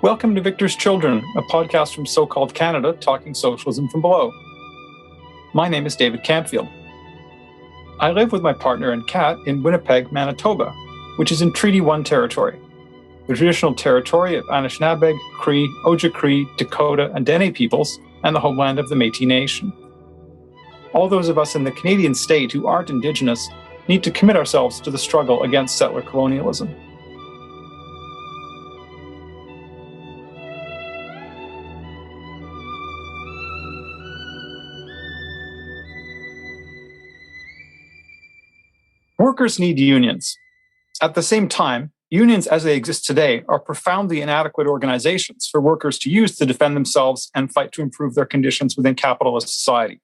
Welcome to Victor's Children, a podcast from so-called Canada talking socialism from below. My name is David Camfield. I live with my partner and cat in Winnipeg, Manitoba, which is in Treaty 1 territory, the traditional territory of Anishinaabe, Cree, Ojibwe, Dakota, and Dene peoples, and the homeland of the Métis Nation. All those of us in the Canadian state who aren't Indigenous need to commit ourselves to the struggle against settler colonialism. Workers need unions. At the same time, unions as they exist today are profoundly inadequate organizations for workers to use to defend themselves and fight to improve their conditions within capitalist society.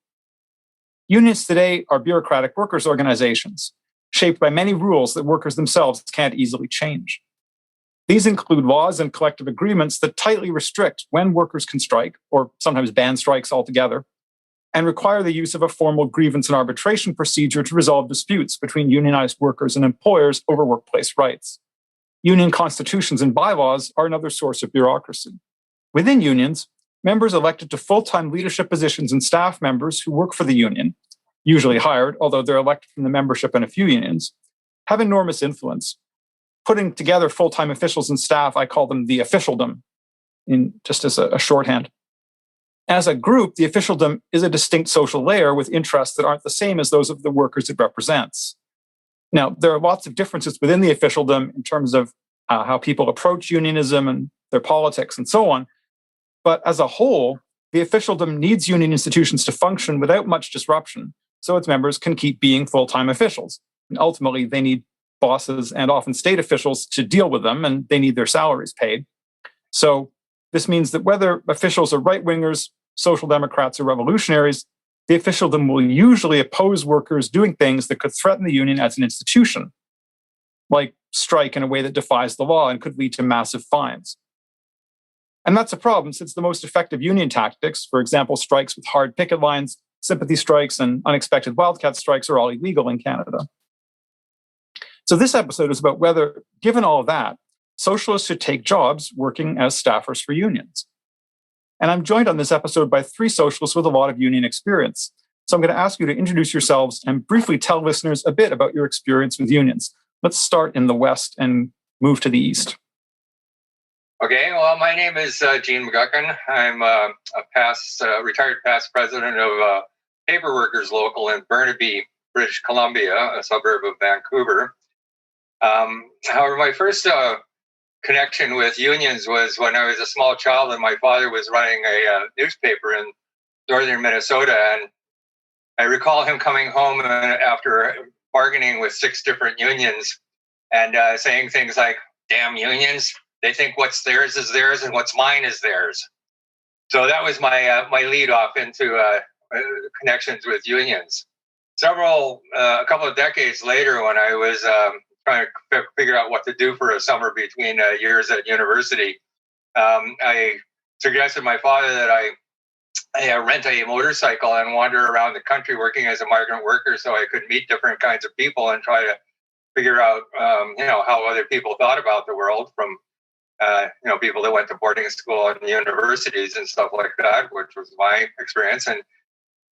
Unions today are bureaucratic workers' organizations, shaped by many rules that workers themselves can't easily change. These include laws and collective agreements that tightly restrict when workers can strike, or sometimes ban strikes altogether, and require the use of a formal grievance and arbitration procedure to resolve disputes between unionized workers and employers over workplace rights. Union constitutions and bylaws are another source of bureaucracy. Within unions, members elected to full-time leadership positions and staff members who work for the union, usually hired, although they're elected from the membership in a few unions, have enormous influence. Putting together full-time officials and staff, I call them the officialdom, just as a shorthand. As a group, the officialdom is a distinct social layer with interests that aren't the same as those of the workers it represents. Now, there are lots of differences within the officialdom in terms of how people approach unionism and their politics and so on. But as a whole, the officialdom needs union institutions to function without much disruption, so its members can keep being full-time officials. And ultimately, they need bosses and often state officials to deal with them, and they need their salaries paid. So this means that whether officials are right-wingers, social democrats, or revolutionaries, the officialdom will usually oppose workers doing things that could threaten the union as an institution, like strike in a way that defies the law and could lead to massive fines. And that's a problem, since the most effective union tactics, for example, strikes with hard picket lines, sympathy strikes, and unexpected wildcat strikes, are all illegal in Canada. So this episode is about whether, given all of that, socialists should take jobs working as staffers for unions. And I'm joined on this episode by three socialists with a lot of union experience. So I'm going to ask you to introduce yourselves and briefly tell listeners a bit about your experience with unions. Let's start in the West and move to the East. Okay, well, my name is Gene McGuckin. I'm a retired past president of Paper Workers Local in Burnaby, British Columbia, a suburb of Vancouver. However, my first connection with unions was when I was a small child and my father was running a newspaper in northern Minnesota. And I recall him coming home after bargaining with 6 different unions and saying things like, "Damn unions, they think what's theirs is theirs and what's mine is theirs." So that was my lead off into connections with unions. A couple of decades later, when I was trying to figure out what to do for a summer between years at university, I suggested to my father that I rent a motorcycle and wander around the country working as a migrant worker so I could meet different kinds of people and try to figure out, how other people thought about the world, from, people that went to boarding school and universities and stuff like that, which was my experience. And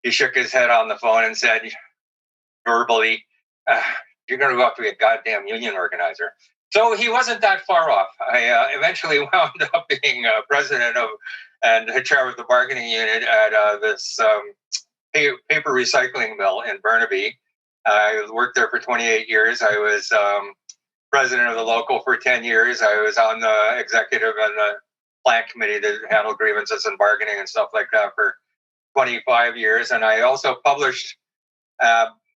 he shook his head on the phone and said, verbally, "You're going to go have to be a goddamn union organizer." So he wasn't that far off. I eventually wound up being president of and chair of the bargaining unit at this paper recycling mill in Burnaby. I worked there for 28 years. I was president of the local for 10 years. I was on the executive and the plant committee that handled grievances and bargaining and stuff like that for 25 years. And I also published,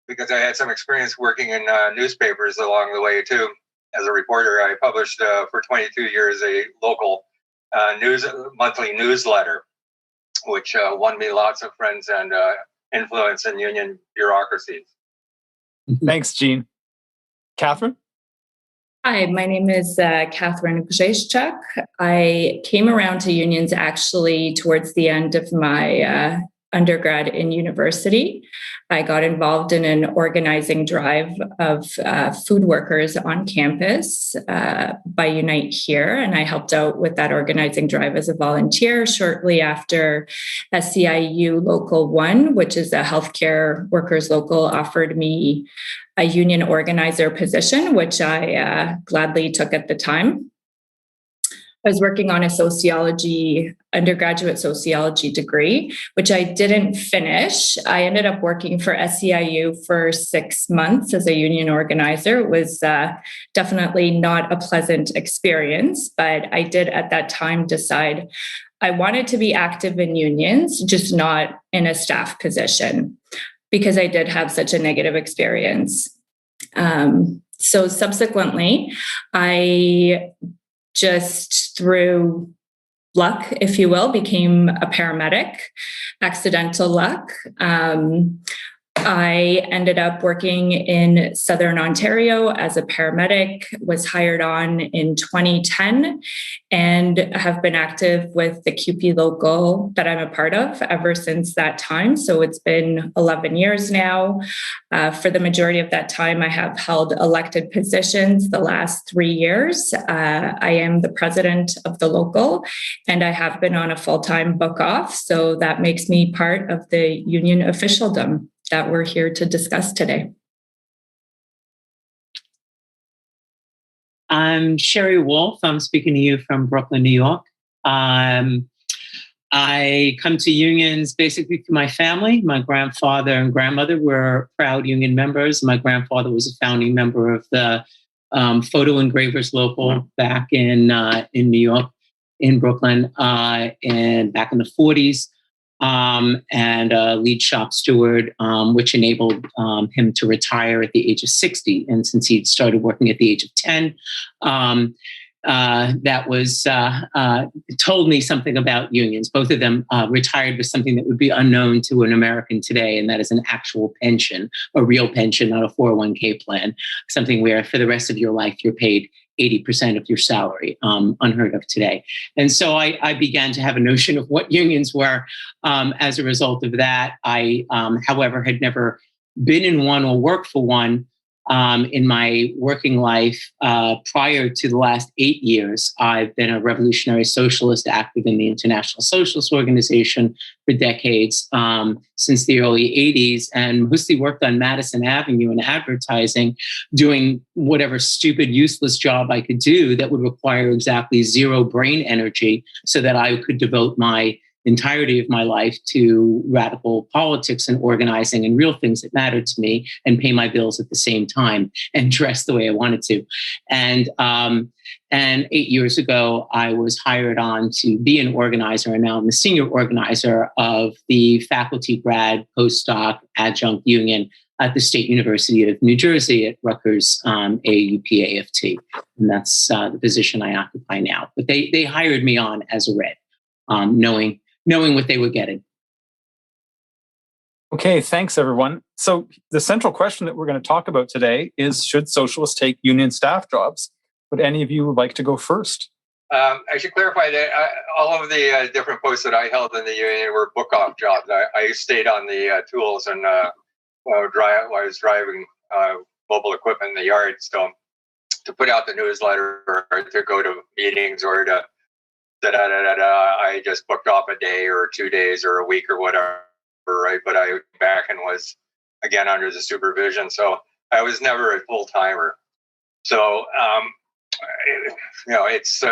because I had some experience working in newspapers along the way too. As a reporter, I published for 22 years a local monthly newsletter, which won me lots of friends and influence in union bureaucracies. Thanks, Gene. Catherine? Hi, my name is Katherine Grzejszczak. I came around to unions actually towards the end of my undergrad in university. I got involved in an organizing drive of food workers on campus by Unite Here, and I helped out with that organizing drive as a volunteer shortly after SEIU Local 1, which is a healthcare workers local, offered me a union organizer position, which I gladly took at the time. I was working on a undergraduate sociology degree, which I didn't finish. I ended up working for SEIU for 6 months as a union organizer. It was definitely not a pleasant experience, but I did at that time decide I wanted to be active in unions, just not in a staff position, because I did have such a negative experience. So subsequently, I just through luck, if you will, became a paramedic, accidental luck. I ended up working in Southern Ontario as a paramedic, was hired on in 2010, and have been active with the QP local that I'm a part of ever since that time. So it's been 11 years now. For the majority of that time, I have held elected positions the last 3 years. I am the president of the local, and I have been on a full-time book off. So that makes me part of the union officialdom that we're here to discuss today. I'm Sherry Wolf. I'm speaking to you from Brooklyn, New York. I come to unions basically through my family. My grandfather and grandmother were proud union members. My grandfather was a founding member of the photo engravers local back in New York, in Brooklyn, and back in the 40s. And a lead shop steward, which enabled him to retire at the age of 60. And since he'd started working at the age of 10, that was told me something about unions. Both of them retired with something that would be unknown to an American today, and that is an actual pension, a real pension, not a 401k plan, something where for the rest of your life you're paid 80% of your salary, unheard of today. And so I began to have a notion of what unions were. As a result of that, I, however, had never been in one or worked for one. In my working life, prior to the last 8 years, I've been a revolutionary socialist active in the International Socialist Organization for decades, since the early 80s, and mostly worked on Madison Avenue in advertising, doing whatever stupid, useless job I could do that would require exactly zero brain energy so that I could devote my entirety of my life to radical politics and organizing and real things that mattered to me, and pay my bills at the same time and dress the way I wanted to. And 8 years ago, I was hired on to be an organizer, and now I'm the senior organizer of the faculty, grad, postdoc, adjunct union at the State University of New Jersey at Rutgers AUP-AFT. And that's the position I occupy now. But they hired me on as a red, knowing what they were getting. Okay, thanks, everyone. So the central question that we're going to talk about today is, should socialists take union staff jobs? Would any of you like to go first? I should clarify that all of the different posts that I held in the union were book-off jobs. I stayed on the tools and while I was driving mobile equipment in the yard, so to put out the newsletter or to go to meetings or to I just booked off a day or 2 days or a week or whatever, right? But I went back and was again under the supervision, so I was never a full timer. So it's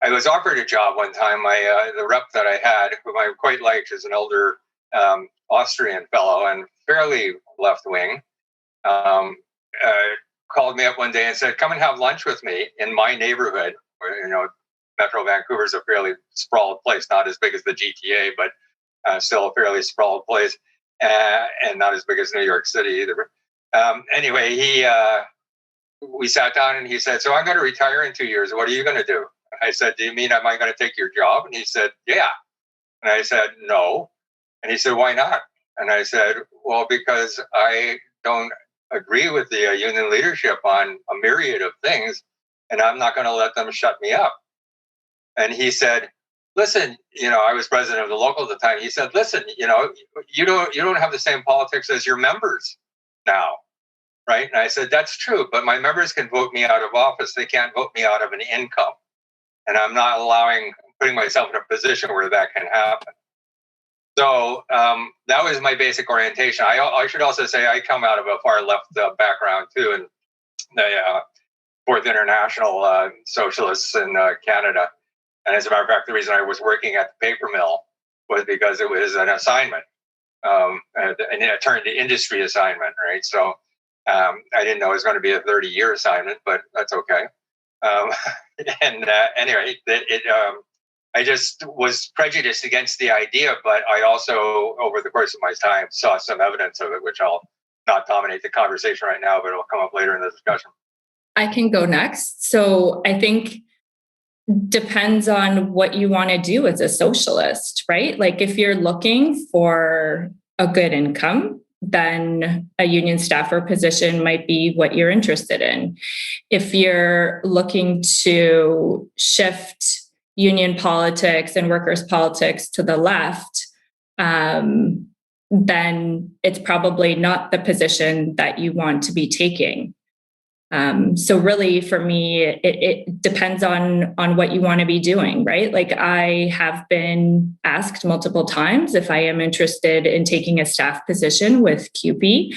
I was offered a job one time. The rep that I had, whom I quite liked, is an elder Austrian fellow and fairly left wing. Called me up one day and said, "Come and have lunch with me in my neighborhood." Where, Metro Vancouver is a fairly sprawled place, not as big as the GTA, but still a fairly sprawled place, and not as big as New York City either. Anyway, we sat down and he said, "So I'm going to retire in 2 years. What are you going to do?" I said, "Do you mean am I going to take your job?" And he said, "Yeah." And I said, "No." And he said, "Why not?" And I said, "Well, because I don't agree with the union leadership on a myriad of things, and I'm not going to let them shut me up." And he said, listen, I was president of the local at the time. He said, listen, you don't have the same politics as your members now, right? And I said, that's true, but my members can vote me out of office. They can't vote me out of an income. And I'm not putting myself in a position where that can happen. So that was my basic orientation. I should also say I come out of a far left background too, and the Fourth International Socialists in Canada. And as a matter of fact, the reason I was working at the paper mill was because it was an assignment, and it turned to industry assignment, right? So I didn't know it was going to be a 30-year assignment, but that's okay. Anyway, I just was prejudiced against the idea, but I also, over the course of my time, saw some evidence of it, which I'll not dominate the conversation right now, but it'll come up later in the discussion. I can go next. So I think depends on what you want to do as a socialist, right? Like if you're looking for a good income, then a union staffer position might be what you're interested in. If you're looking to shift union politics and workers' politics to the left, then it's probably not the position that you want to be taking. So really, for me, it depends on what you want to be doing, right? Like I have been asked multiple times if I am interested in taking a staff position with CUPE.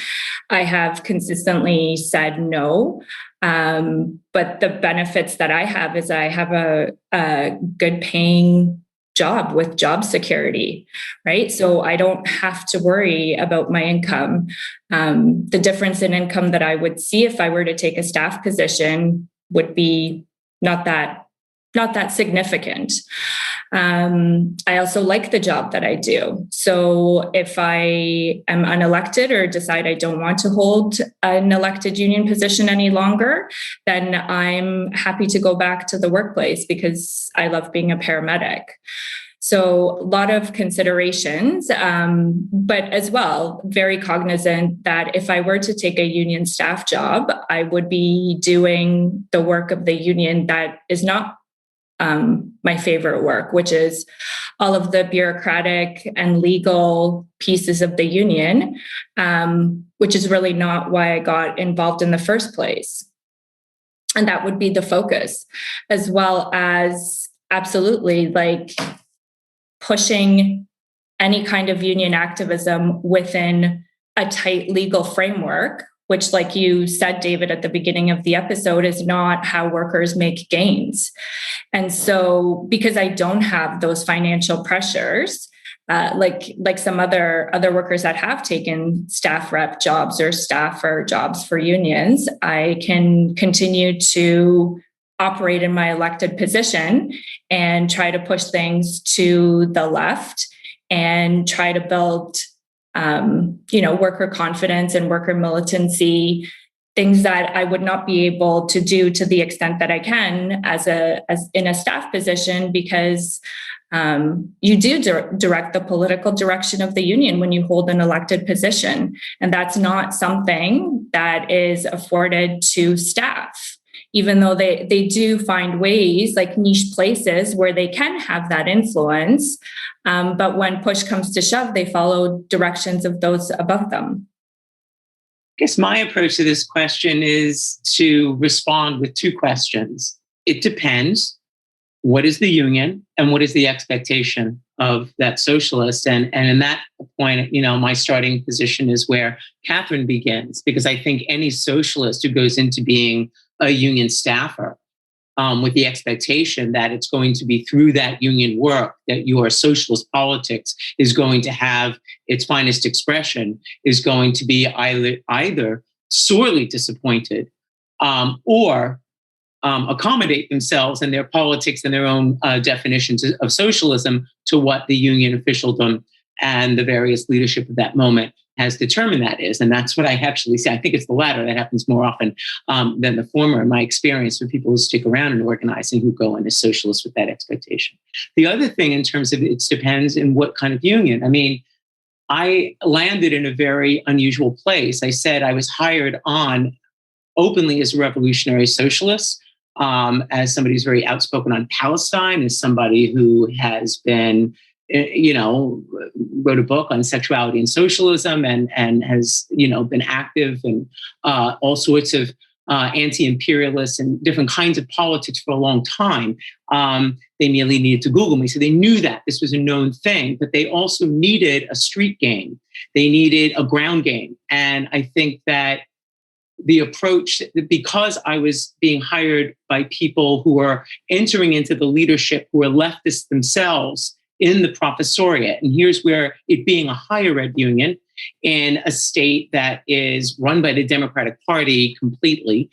I have consistently said no. But the benefits that I have is I have a good paying job with job security, right? So I don't have to worry about my income. The difference in income that I would see if I were to take a staff position would be not that significant. I also like the job that I do. So if I am unelected or decide I don't want to hold an elected union position any longer, then I'm happy to go back to the workplace because I love being a paramedic. So a lot of considerations, but as well, very cognizant that if I were to take a union staff job, I would be doing the work of the union that is not my favorite work, which is all of the bureaucratic and legal pieces of the union, which is really not why I got involved in the first place. And that would be the focus, as well as absolutely like pushing any kind of union activism within a tight legal framework, which, like you said, David, at the beginning of the episode, is not how workers make gains. And so because I don't have those financial pressures, like some other workers that have taken staff rep jobs or staffer jobs for unions, I can continue to operate in my elected position and try to push things to the left and try to build worker confidence and worker militancy, things that I would not be able to do to the extent that I can as in a staff position, because you do direct the political direction of the union when you hold an elected position. And that's not something that is afforded to staff, even though they do find ways, like niche places where they can have that influence. But when push comes to shove, they follow directions of those above them. I guess my approach to this question is to respond with two questions. It depends. What is the union and what is the expectation of that socialist? And in that point, my starting position is where Katherine begins, because I think any socialist who goes into being a union staffer with the expectation that it's going to be through that union work that your socialist politics is going to have its finest expression is going to be either sorely disappointed or accommodate themselves and their politics and their own definitions of socialism to what the union officialdom and the various leadership of that moment has determined that is. And that's what I actually see. I think it's the latter that happens more often than the former, in my experience, for people who stick around in organizing, who go into socialists with that expectation. The other thing in terms of it depends in what kind of union. I mean, I landed in a very unusual place. I said I was hired on openly as a revolutionary socialist. as somebody who's very outspoken on Palestine, as somebody who has been, wrote a book on sexuality and socialism and has, been active in all sorts of anti-imperialist and different kinds of politics for a long time. They merely needed to Google me. So they knew that this was a known thing, but they also needed a street game. They needed a ground game. And I think that the approach, because I was being hired by people who were entering into the leadership, who were leftists themselves in the professoriate. And here's where it being a higher ed union in a state that is run by the Democratic Party completely.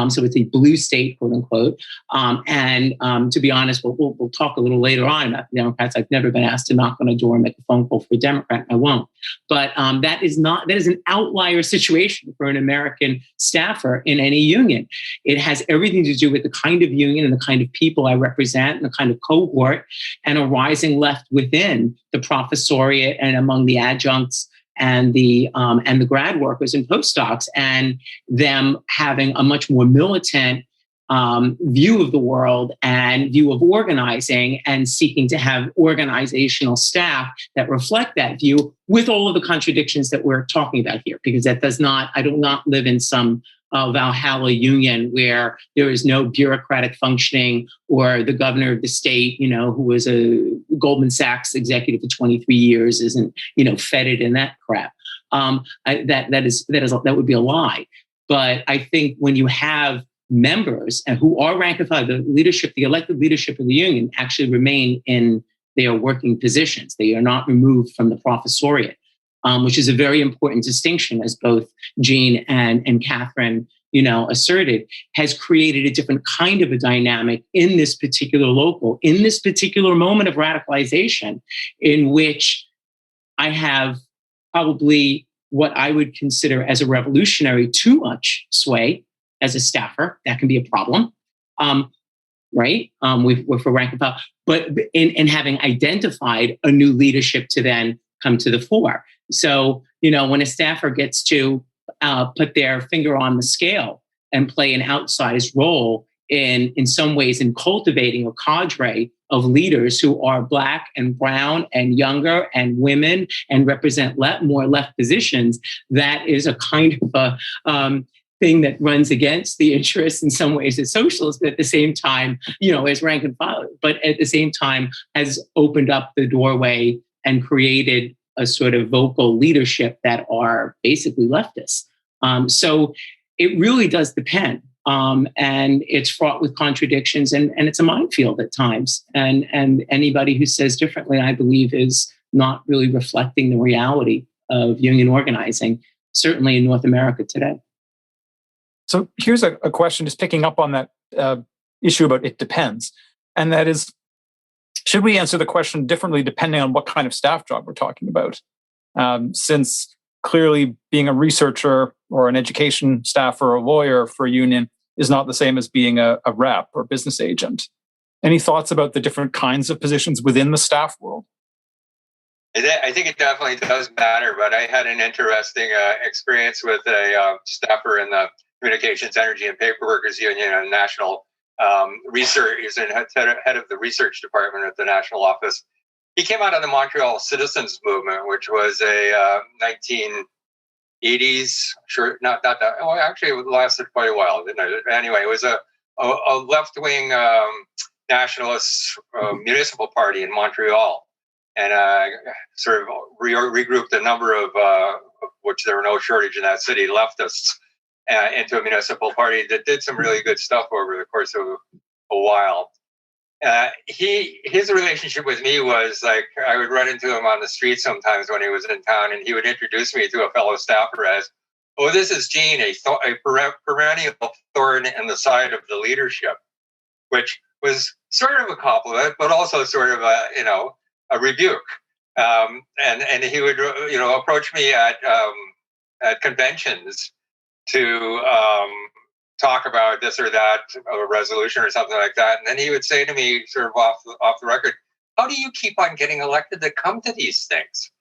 So it's a blue state, quote unquote. And to be honest, we'll talk a little later on about the Democrats. I've never been asked to knock on a door and make a phone call for a Democrat. I won't. But that is an outlier situation for an American staffer in any union. It has everything to do with the kind of union and the kind of people I represent and the kind of cohort and a rising left within the professoriate and among the adjuncts and the grad workers and postdocs, and them having a much more militant view of the world and view of organizing, and seeking to have organizational staff that reflect that view, with all of the contradictions that we're talking about here. Because I do not live in some Valhalla union where there is no bureaucratic functioning, or the governor of the state, who was a Goldman Sachs executive for 23 years, isn't, feted in that crap. That would be a lie. But I think when you have members and who are rank and file, the elected leadership of the union actually remain in their working positions. They are not removed from the professoriate. Which is a very important distinction, as both Jean and Catherine, asserted, has created a different kind of a dynamic in this particular local, in this particular moment of radicalization, in which I have probably what I would consider as a revolutionary too much sway as a staffer. That can be a problem, right? With for rank and file, but in having identified a new leadership to then come to the fore. So, when a staffer gets to put their finger on the scale and play an outsized role in some ways in cultivating a cadre of leaders who are Black and brown and younger and women and represent more left positions, that is a kind of a thing that runs against the interests in some ways as socialists, but at the same time, as rank and file, but at the same time has opened up the doorway and created a sort of vocal leadership that are basically leftists. So it really does depend. And it's fraught with contradictions, and it's a minefield at times. And anybody who says differently, I believe, is not really reflecting the reality of union organizing, certainly in North America today. So here's a question, just picking up on that issue about it depends. And that is, should we answer the question differently depending on what kind of staff job we're talking about? Since clearly being a researcher or an education staff or a lawyer for a union is not the same as being a rep or business agent. Any thoughts about the different kinds of positions within the staff world? I think it definitely does matter, but I had an interesting experience with a staffer in the Communications, Energy, and Paper Workers Union, a national research. He's head of the research department at the national office. He came out of the Montreal Citizens Movement, which was a 1980s, sure, not that. Well, actually, it lasted quite a while, didn't it? Anyway, it was a left-wing nationalist municipal party in Montreal, and sort of regrouped a number of which there were no shortage in that city, leftists, into a municipal party that did some really good stuff over the course of a while. His relationship with me was like, I would run into him on the street sometimes when he was in town, and he would introduce me to a fellow staffer as, "Oh, this is Gene, a perennial thorn in the side of the leadership," which was sort of a compliment, but also sort of a rebuke. And he would approach me at conventions to talk about this or that, a resolution or something like that. And then he would say to me, sort of off the record, "How do you keep on getting elected to come to these things?"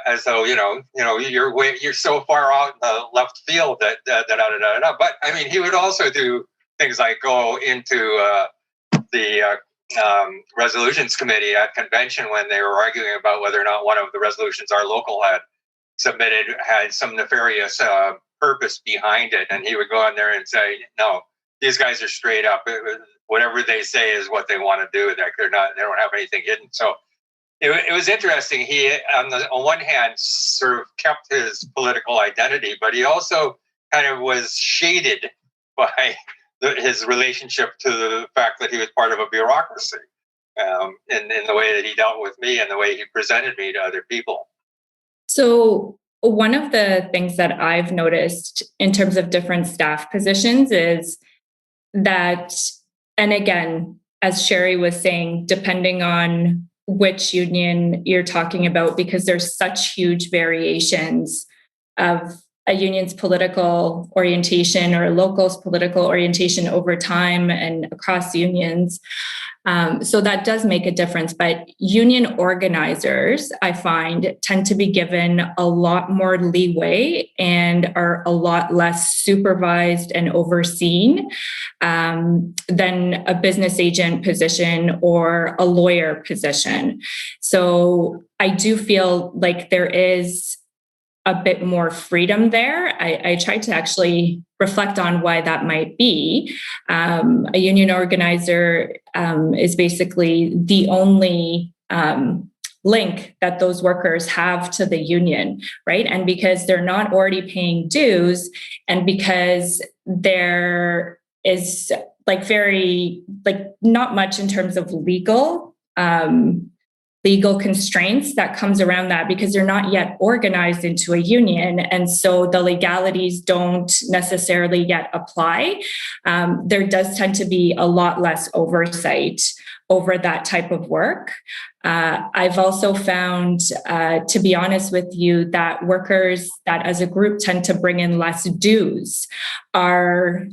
As though, you're so far out in the left field that. But I mean, he would also do things like go into the resolutions committee at convention when they were arguing about whether or not one of the resolutions our local had submitted had some nefarious purpose behind it, and he would go in there and say, "No, these guys are straight up. Whatever they say is what they want to do. Like they don't have anything hidden." So it was interesting. He, on one hand, sort of kept his political identity, but he also kind of was shaded by his relationship to the fact that he was part of a bureaucracy, in the way that he dealt with me and the way he presented me to other people. So one of the things that I've noticed in terms of different staff positions is that, and again, as Sherry was saying, depending on which union you're talking about, because there's such huge variations of a union's political orientation or a local's political orientation over time and across unions. So that does make a difference. But union organizers, I find, tend to be given a lot more leeway and are a lot less supervised and overseen than a business agent position or a lawyer position. So I do feel like there is a bit more freedom there. I tried to actually reflect on why that might be. A union organizer is basically the only link that those workers have to the union, right? And because they're not already paying dues, and because there is not much in terms of legal constraints that comes around that, because they're not yet organized into a union. And so the legalities don't necessarily yet apply. There does tend to be a lot less oversight over that type of work. I've also found, to be honest with you, that workers that as a group tend to bring in less dues are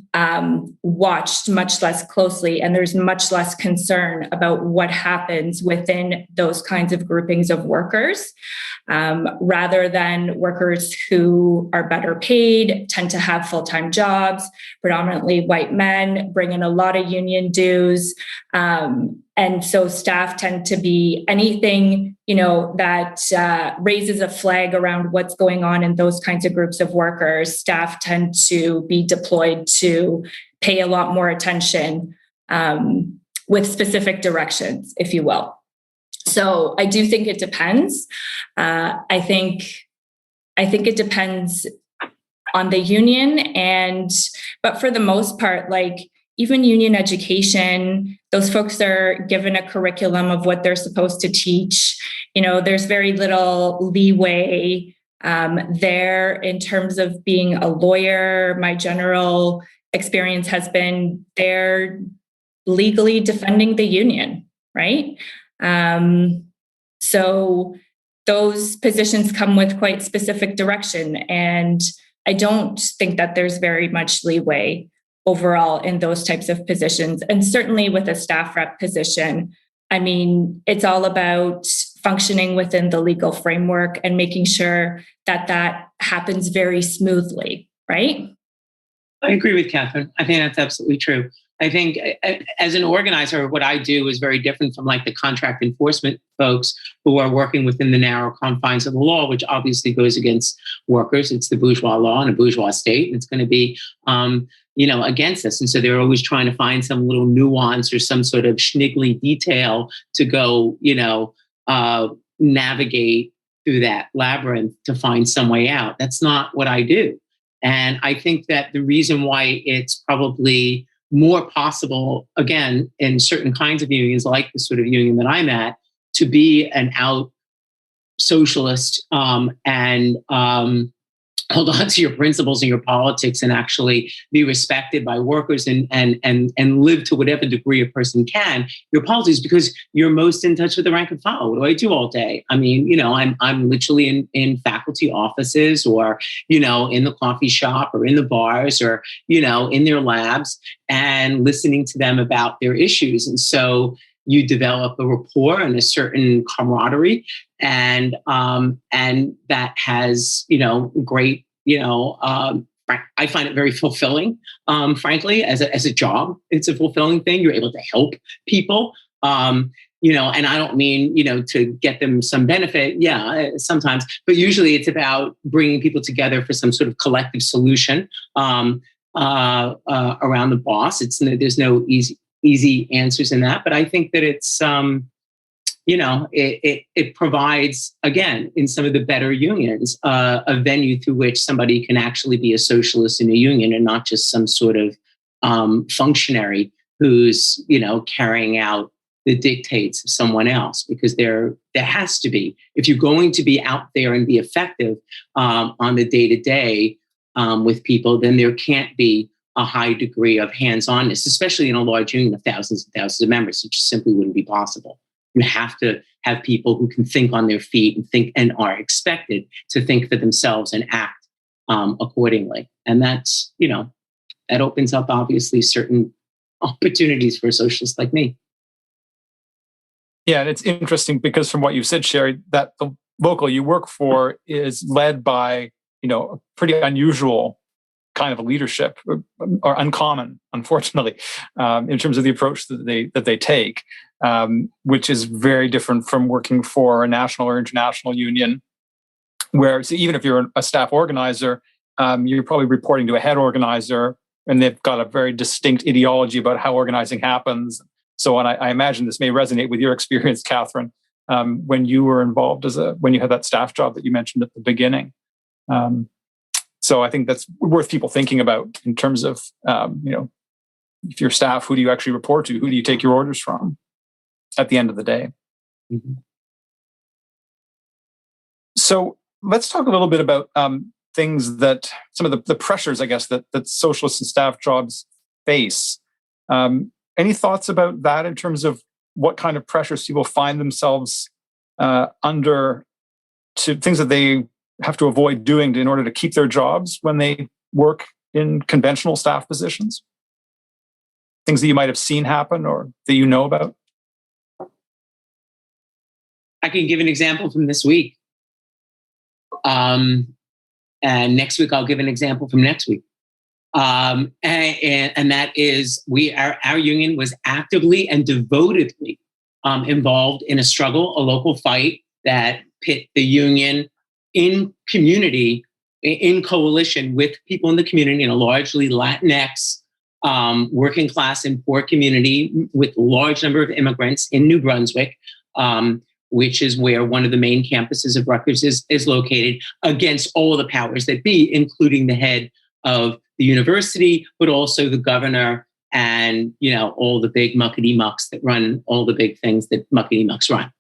watched much less closely, and there's much less concern about what happens within those kinds of groupings of workers, rather than workers who are better paid, tend to have full-time jobs, predominantly white men, bring in a lot of union dues. And so staff tend to be anything, that raises a flag around what's going on in those kinds of groups of workers. Staff tend to be deployed to pay a lot more attention with specific directions, if you will. So I do think it depends. I think it depends on the union, but for the most part, even union education, those folks are given a curriculum of what they're supposed to teach. There's very little leeway there in terms of being a lawyer. My general experience has been they're legally defending the union, right? So those positions come with quite specific direction. And I don't think that there's very much leeway overall in those types of positions. And certainly with a staff rep position, it's all about functioning within the legal framework and making sure that happens very smoothly, right? I agree with Catherine. I think that's absolutely true. I think as an organizer, what I do is very different from the contract enforcement folks who are working within the narrow confines of the law, which obviously goes against workers. It's the bourgeois law in a bourgeois state, and it's going to be, against us. And so they're always trying to find some little nuance or some sort of schniggly detail to go, navigate through that labyrinth to find some way out. That's not what I do. And I think that the reason why it's probably more possible, again, in certain kinds of unions, like the sort of union that I'm at, to be an out socialist and hold on to your principles and your politics and actually be respected by workers and live to whatever degree a person can your politics, because you're most in touch with the rank and file. What do I do all day? I'm literally in faculty offices, or in the coffee shop, or in the bars, or in their labs, and listening to them about their issues. And so you develop a rapport and a certain camaraderie, and that has great I find it very fulfilling, frankly, as a job. It's a fulfilling thing. You're able to help people, and I don't mean, to get them some benefit. Yeah, sometimes, but usually it's about bringing people together for some sort of collective solution around the boss. There's no easy answers in that, but I think that it's, it provides, again, in some of the better unions, a venue through which somebody can actually be a socialist in a union and not just some sort of functionary who's, carrying out the dictates of someone else. Because there has to be, if you're going to be out there and be effective on the day-to-day with people, then there can't be a high degree of hands-onness, especially in a large union of thousands and thousands of members. It just simply wouldn't be possible. You have to have people who can think on their feet and think and are expected to think for themselves and act accordingly. And that's, that opens up obviously certain opportunities for a socialist like me. Yeah, and it's interesting because from what you've said, Sherry, that the local you work for is led by, a pretty unusual kind of a leadership, or uncommon, unfortunately, in terms of the approach that they take, which is very different from working for a national or international union, where so even if you're a staff organizer, you're probably reporting to a head organizer, and they've got a very distinct ideology about how organizing happens. So on, I imagine this may resonate with your experience, Katherine, when you were involved when you had that staff job that you mentioned at the beginning. So I think that's worth people thinking about in terms of, if you're staff, who do you actually report to? Who do you take your orders from at the end of the day? Mm-hmm. So let's talk a little bit about things that some of the pressures, I guess, that socialists and staff jobs face. Any thoughts about that in terms of what kind of pressures people find themselves under, to things that they have to avoid doing in order to keep their jobs when they work in conventional staff positions? Things that you might have seen happen or that you know about? I can give an example from this week. And next week, I'll give an example from next week. And that is our union was actively and devotedly involved in a struggle, a local fight that pit the union in community, in coalition with people in the community in a largely Latinx, working class and poor community with a large number of immigrants in New Brunswick, which is where one of the main campuses of Rutgers is located, against all the powers that be, including the head of the university, but also the governor and, all the big muckety-mucks that run all the big things that muckety-mucks run.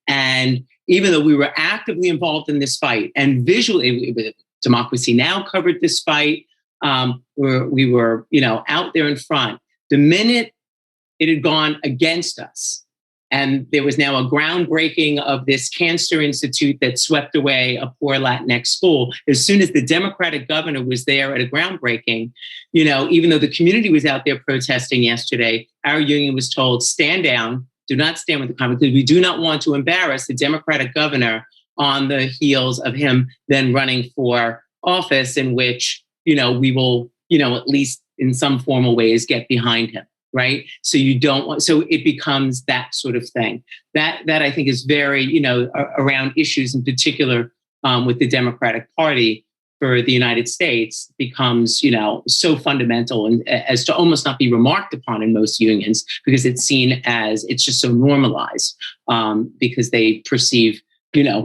And even though we were actively involved in this fight, and visually, Democracy Now! Covered this fight, we were, out there in front. The minute it had gone against us, and there was now a groundbreaking of this Cancer Institute that swept away a poor Latinx school. As soon as the Democratic governor was there at a groundbreaking, even though the community was out there protesting yesterday, our union was told, stand down, do not stand with the comment, because we do not want to embarrass the Democratic governor on the heels of him then running for office, in which, we will, at least in some formal ways get behind him. Right. So you don't want, so it becomes that sort of thing that I think is very, around issues in particular with the Democratic Party for the United States becomes, so fundamental and as to almost not be remarked upon in most unions, because it's seen as, it's just so normalized because they perceive,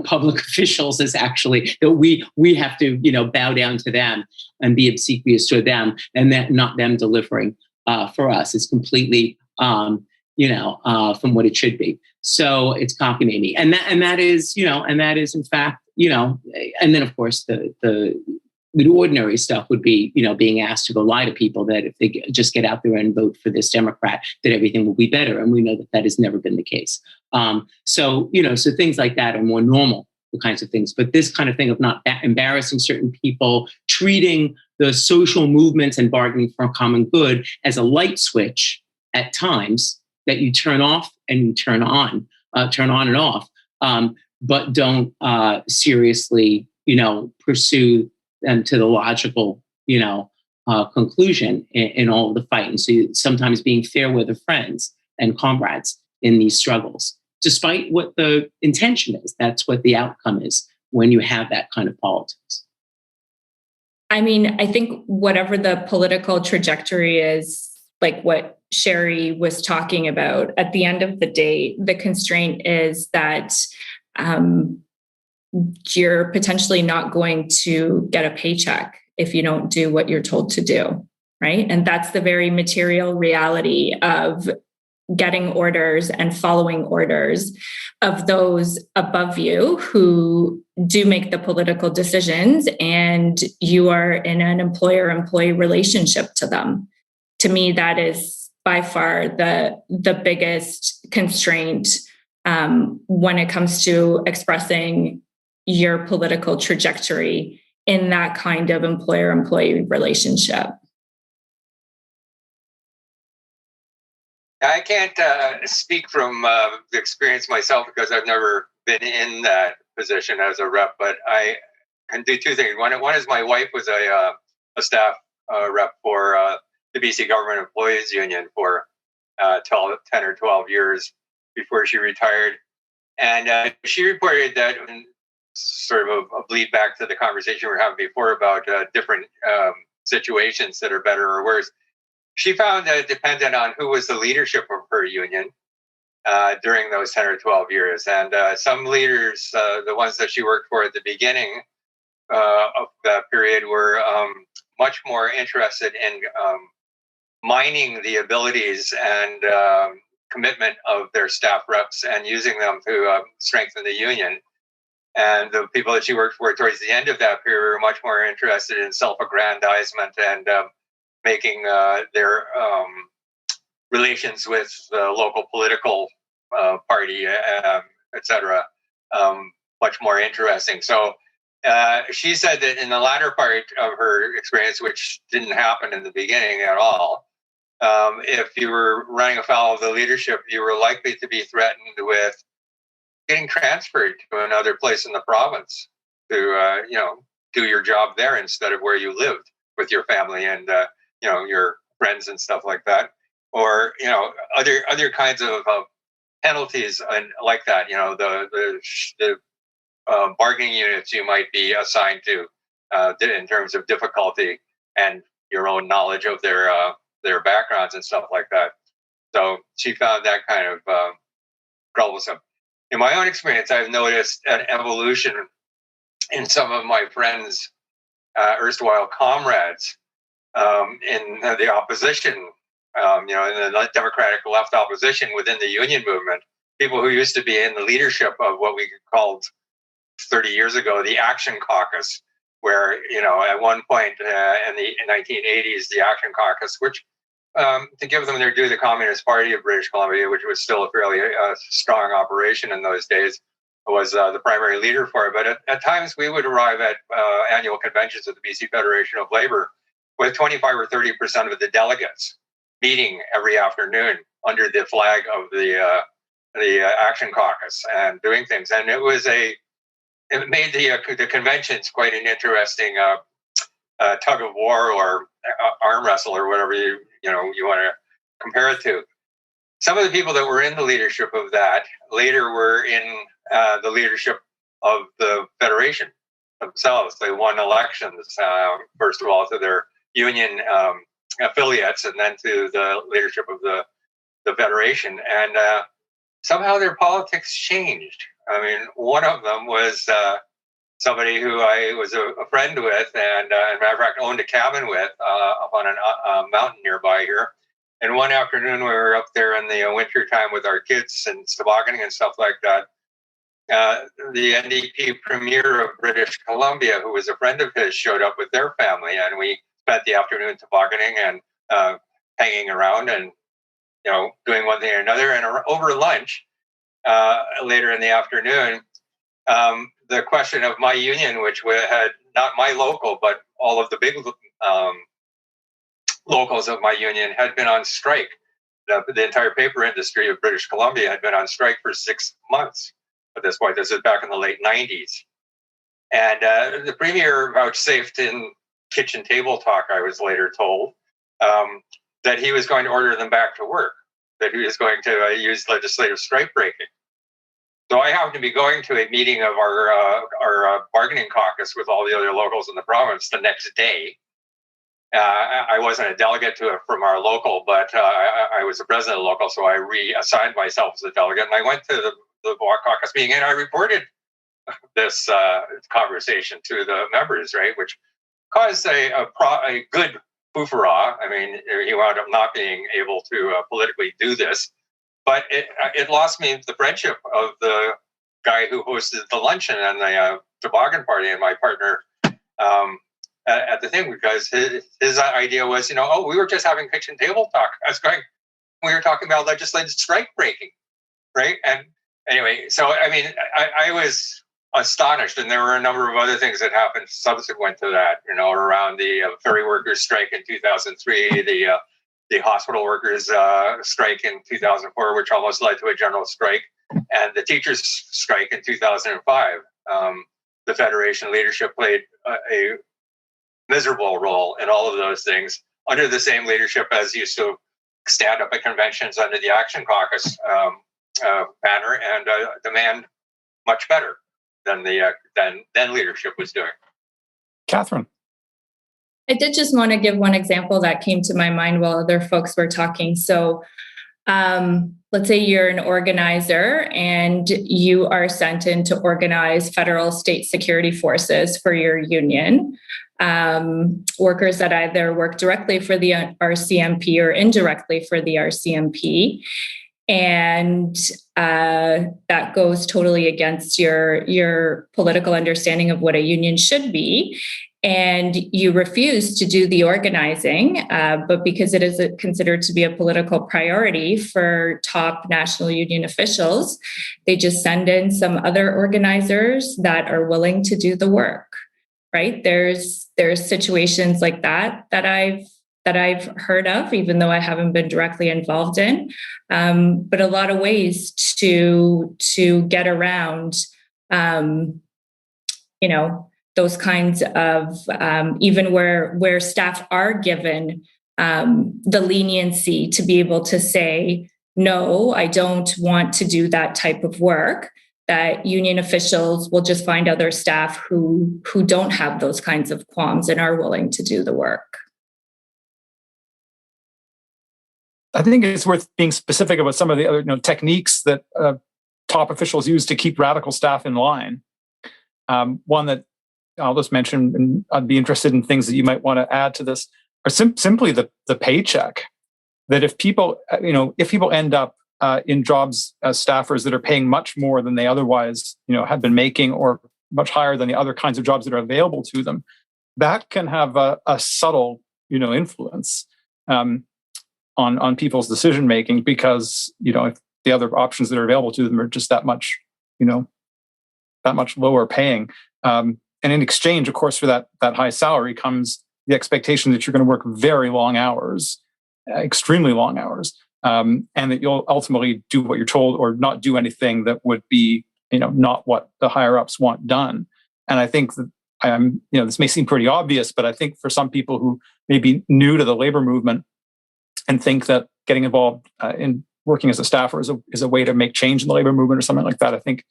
public officials as actually that we have to, bow down to them and be obsequious to them, and that not them delivering for us. It's completely, from what it should be. So it's cockamamie, and that is in fact, and then of course the ordinary stuff would be, being asked to go lie to people that if they just get out there and vote for this Democrat, that everything will be better. And we know that has never been the case. So things like that are more normal, the kinds of things. But this kind of thing of not embarrassing certain people, treating the social movements and bargaining for a common good as a light switch at times that you turn off and you turn on and off, but don't seriously, pursue them to the logical, conclusion in all of the fight. And so sometimes being fair with the friends and comrades in these struggles, despite what the intention is. That's what the outcome is when you have that kind of politics. I mean, I think whatever the political trajectory is, like what Sherry was talking about, at the end of the day, the constraint is that you're potentially not going to get a paycheck if you don't do what you're told to do, right? And that's the very material reality of getting orders and following orders of those above you who do make the political decisions, and you are in an employer-employee relationship to them. To me, that is by far the biggest constraint when it comes to expressing your political trajectory in that kind of employer-employee relationship. I can't speak from the experience myself because I've never been in that position as a rep, but I can do two things. One is my wife was a staff rep for the BC Government Employees Union for 10 or 12 years before she retired. And she reported that, sort of a bleed back to the conversation we were having before about different situations that are better or worse. She found that it depended on who was the leadership of her union during those 10 or 12 years. And some leaders, the ones that she worked for at the beginning of that period, were much more interested in mining the abilities and commitment of their staff reps and using them to strengthen the union. And the people that she worked for towards the end of that period were much more interested in self-aggrandizement and making their relations with the local political party, et cetera, much more interesting. So she said that in the latter part of her experience, which didn't happen in the beginning at all, if you were running afoul of the leadership, you were likely to be threatened with getting transferred to another place in the province to, do your job there instead of where you lived with your family and, your friends and stuff like that, or, other kinds of penalties and like that, the bargaining units you might be assigned to in terms of difficulty and your own knowledge of their backgrounds and stuff like that. So she found that kind of troublesome. In my own experience, I've noticed an evolution in some of my friends, erstwhile comrades, in the opposition, in the Democratic left opposition within the union movement, people who used to be in the leadership of what we called 30 years ago, the Action Caucus, where, at one point in the 1980s, the Action Caucus, which, to give them their due, the Communist Party of British Columbia, which was still a fairly strong operation in those days, was the primary leader for it. But at times we would arrive at annual conventions of the BC Federation of Labor with 25 or 30% of the delegates meeting every afternoon under the flag of the Action Caucus and doing things. And it made the conventions quite an interesting tug of war or arm wrestle or whatever you want to compare it to. Some of the people that were in the leadership of that later were in the leadership of the Federation themselves. They won elections, first of all, to their union affiliates and then to the leadership of the Federation. And somehow their politics changed. I mean, one of them was somebody who I was a friend with and, as a matter of fact, owned a cabin with up on a mountain nearby here. And one afternoon we were up there in the winter time with our kids and tobogganing and stuff like that. The NDP Premier of British Columbia, who was a friend of his, showed up with their family, and we spent the afternoon tobogganing and hanging around and doing one thing or another. And over lunch, later in the afternoon, the question of my union, which had not my local, but all of the big locals of my union, had been on strike. The entire paper industry of British Columbia had been on strike for 6 months at this point. This is back in the late 90s. And the Premier vouchsafed in kitchen table talk, I was later told, that he was going to order them back to work, that he was going to use legislative strike breaking. So I happened to be going to a meeting of our bargaining caucus with all the other locals in the province the next day. I wasn't a delegate to it from our local, but I was a president of the local, so I reassigned myself as a delegate, and I went to the caucus meeting, and I reported this conversation to the members, right, which caused a good foofara. I mean, he wound up not being able to politically do this, but it lost me the friendship of the guy who hosted the luncheon and the toboggan party, and my partner at the thing, because his idea was, we were just having kitchen table talk. We were talking about legislative strike breaking, right? And anyway, so I mean, I was astonished, and there were a number of other things that happened subsequent to that, around the ferry workers strike in 2003, the hospital workers strike in 2004, which almost led to a general strike, and the teachers strike in 2005. The Federation leadership played a miserable role in all of those things, under the same leadership as used to stand up at conventions under the Action Caucus banner and demand much better than the then leadership was doing. Catherine. I did just want to give one example that came to my mind while other folks were talking. So let's say you're an organizer and you are sent in to organize federal state security forces for your union. Workers that either work directly for the RCMP or indirectly for the RCMP. And that goes totally against your political understanding of what a union should be. And you refuse to do the organizing, but because it is considered to be a political priority for top national union officials, they just send in some other organizers that are willing to do the work. Right? There's situations like that I've heard of, even though I haven't been directly involved in. But a lot of ways to get around, those kinds of even where staff are given the leniency to be able to say, no, I don't want to do that type of work, that union officials will just find other staff who don't have those kinds of qualms and are willing to do the work. I think it's worth being specific about some of the other techniques that top officials use to keep radical staff in line. One that I'll just mention, and I'd be interested in things that you might want to add to this, are simply the paycheck. That if people end up in jobs as staffers that are paying much more than they otherwise have been making, or much higher than the other kinds of jobs that are available to them, that can have a subtle influence on people's decision making, because if the other options that are available to them are just that much lower paying. And in exchange, of course, for that high salary comes the expectation that you're going to work very long hours, extremely long hours, and that you'll ultimately do what you're told, or not do anything that would be, not what the higher ups want done. And I think that this may seem pretty obvious, but I think for some people who may be new to the labor movement and think that getting involved in working as a staffer is a way to make change in the labor movement or something like that, I think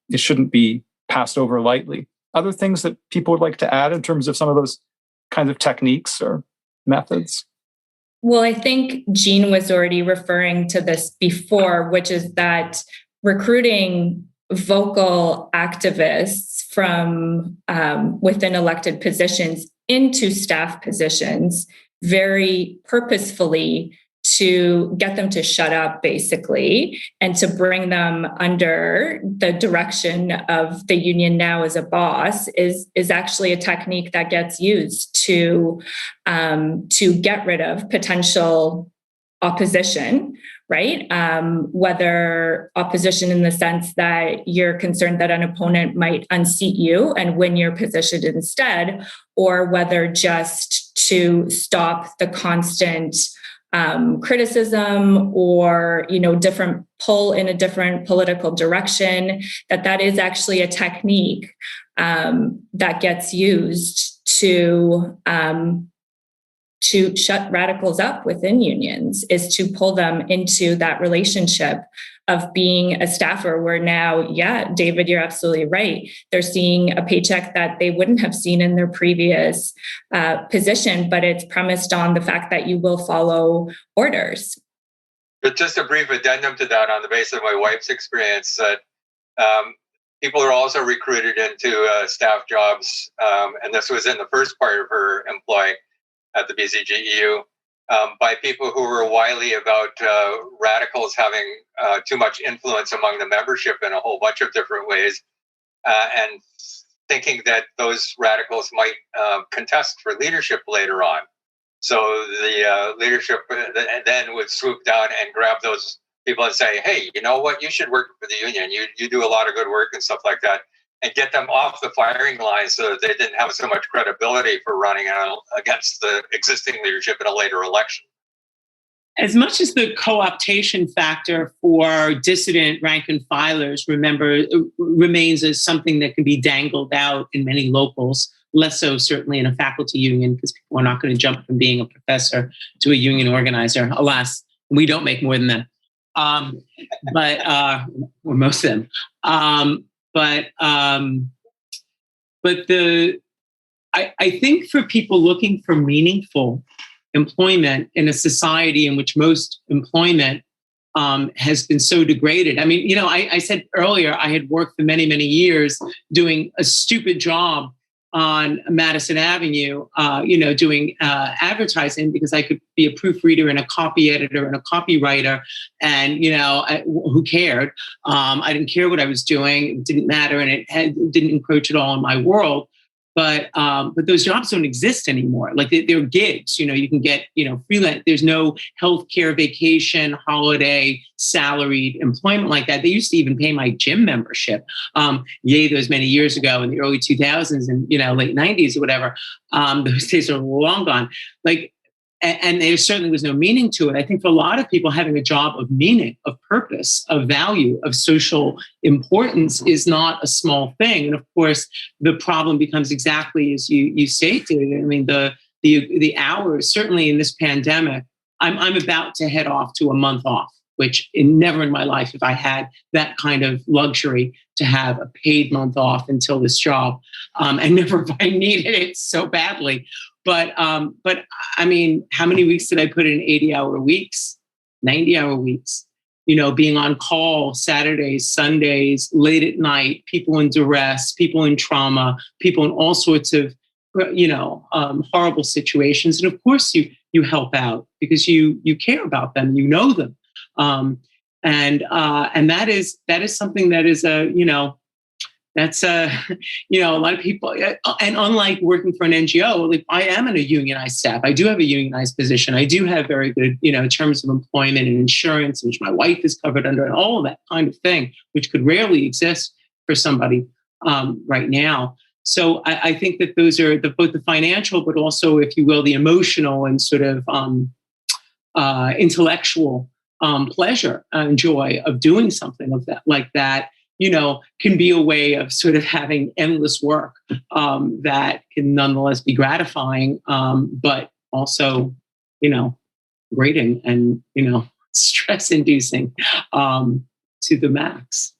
it shouldn't be passed over lightly. Other things that people would like to add in terms of some of those kinds of techniques or methods? Well, I think Jean was already referring to this before, which is that recruiting vocal activists from within elected positions into staff positions very purposefully to get them to shut up, basically, and to bring them under the direction of the union now as a boss is actually a technique that gets used to get rid of potential opposition, right? Whether opposition in the sense that you're concerned that an opponent might unseat you and win your position instead, or whether just to stop the constant criticism or different pull in a different political direction, that is actually a technique that gets used to shut radicals up within unions, is to pull them into that relationship of being a staffer, where now, yeah, David, you're absolutely right. They're seeing a paycheck that they wouldn't have seen in their previous position, but it's premised on the fact that you will follow orders. But just a brief addendum to that, on the basis of my wife's experience, that people are also recruited into staff jobs, and this was in the first part of her employ at the BCGEU, by people who were wily about radicals having too much influence among the membership in a whole bunch of different ways, and thinking that those radicals might contest for leadership later on. So the leadership then would swoop down and grab those people and say, hey, you know what, you should work for the union. You do a lot of good work and stuff like that, and get them off the firing line so that they didn't have so much credibility for running against the existing leadership in a later election. As much as the co-optation factor for dissident rank and filers, remains as something that can be dangled out in many locals, less so certainly in a faculty union, because people are not going to jump from being a professor to a union organizer. Alas, we don't make more than them, or most of them. I think for people looking for meaningful employment in a society in which most employment has been so degraded. I mean, I said earlier, I had worked for many, many years doing a stupid job on Madison Avenue, doing advertising, because I could be a proofreader and a copy editor and a copywriter, and who cared? I didn't care what I was doing; it didn't matter, and it didn't encroach at all on my world. But those jobs don't exist anymore. Like they're gigs. You can get freelance. There's no healthcare, vacation, holiday, salaried employment like that. They used to even pay my gym membership. Those many years ago in the early 2000s and late 90s or whatever. Those days are long gone. And there certainly was no meaning to it. I think for a lot of people, having a job of meaning, of purpose, of value, of social importance is not a small thing. And of course, the problem becomes exactly as you stated. I mean, the hours, certainly in this pandemic, I'm about to head off to a month off, which never in my life have I had that kind of luxury to have a paid month off until this job, and never have I needed it so badly. But I mean, how many weeks did I put in 80-hour weeks, 90-hour weeks? Being on call Saturdays, Sundays, late at night, people in duress, people in trauma, people in all sorts of, horrible situations. And of course, you help out because you care about them, them. And that is something that is that's a lot of people, and unlike working for an NGO, like I am in a unionized staff. I do have a unionized position. I do have very good, terms of employment and insurance, which my wife is covered under, and all of that kind of thing, which could rarely exist for somebody right now. So I think that those are both the financial, but also, if you will, the emotional and sort of intellectual pleasure and joy of doing something of that, like that, can be a way of sort of having endless work that can nonetheless be gratifying, but also, grating and, stress-inducing to the max.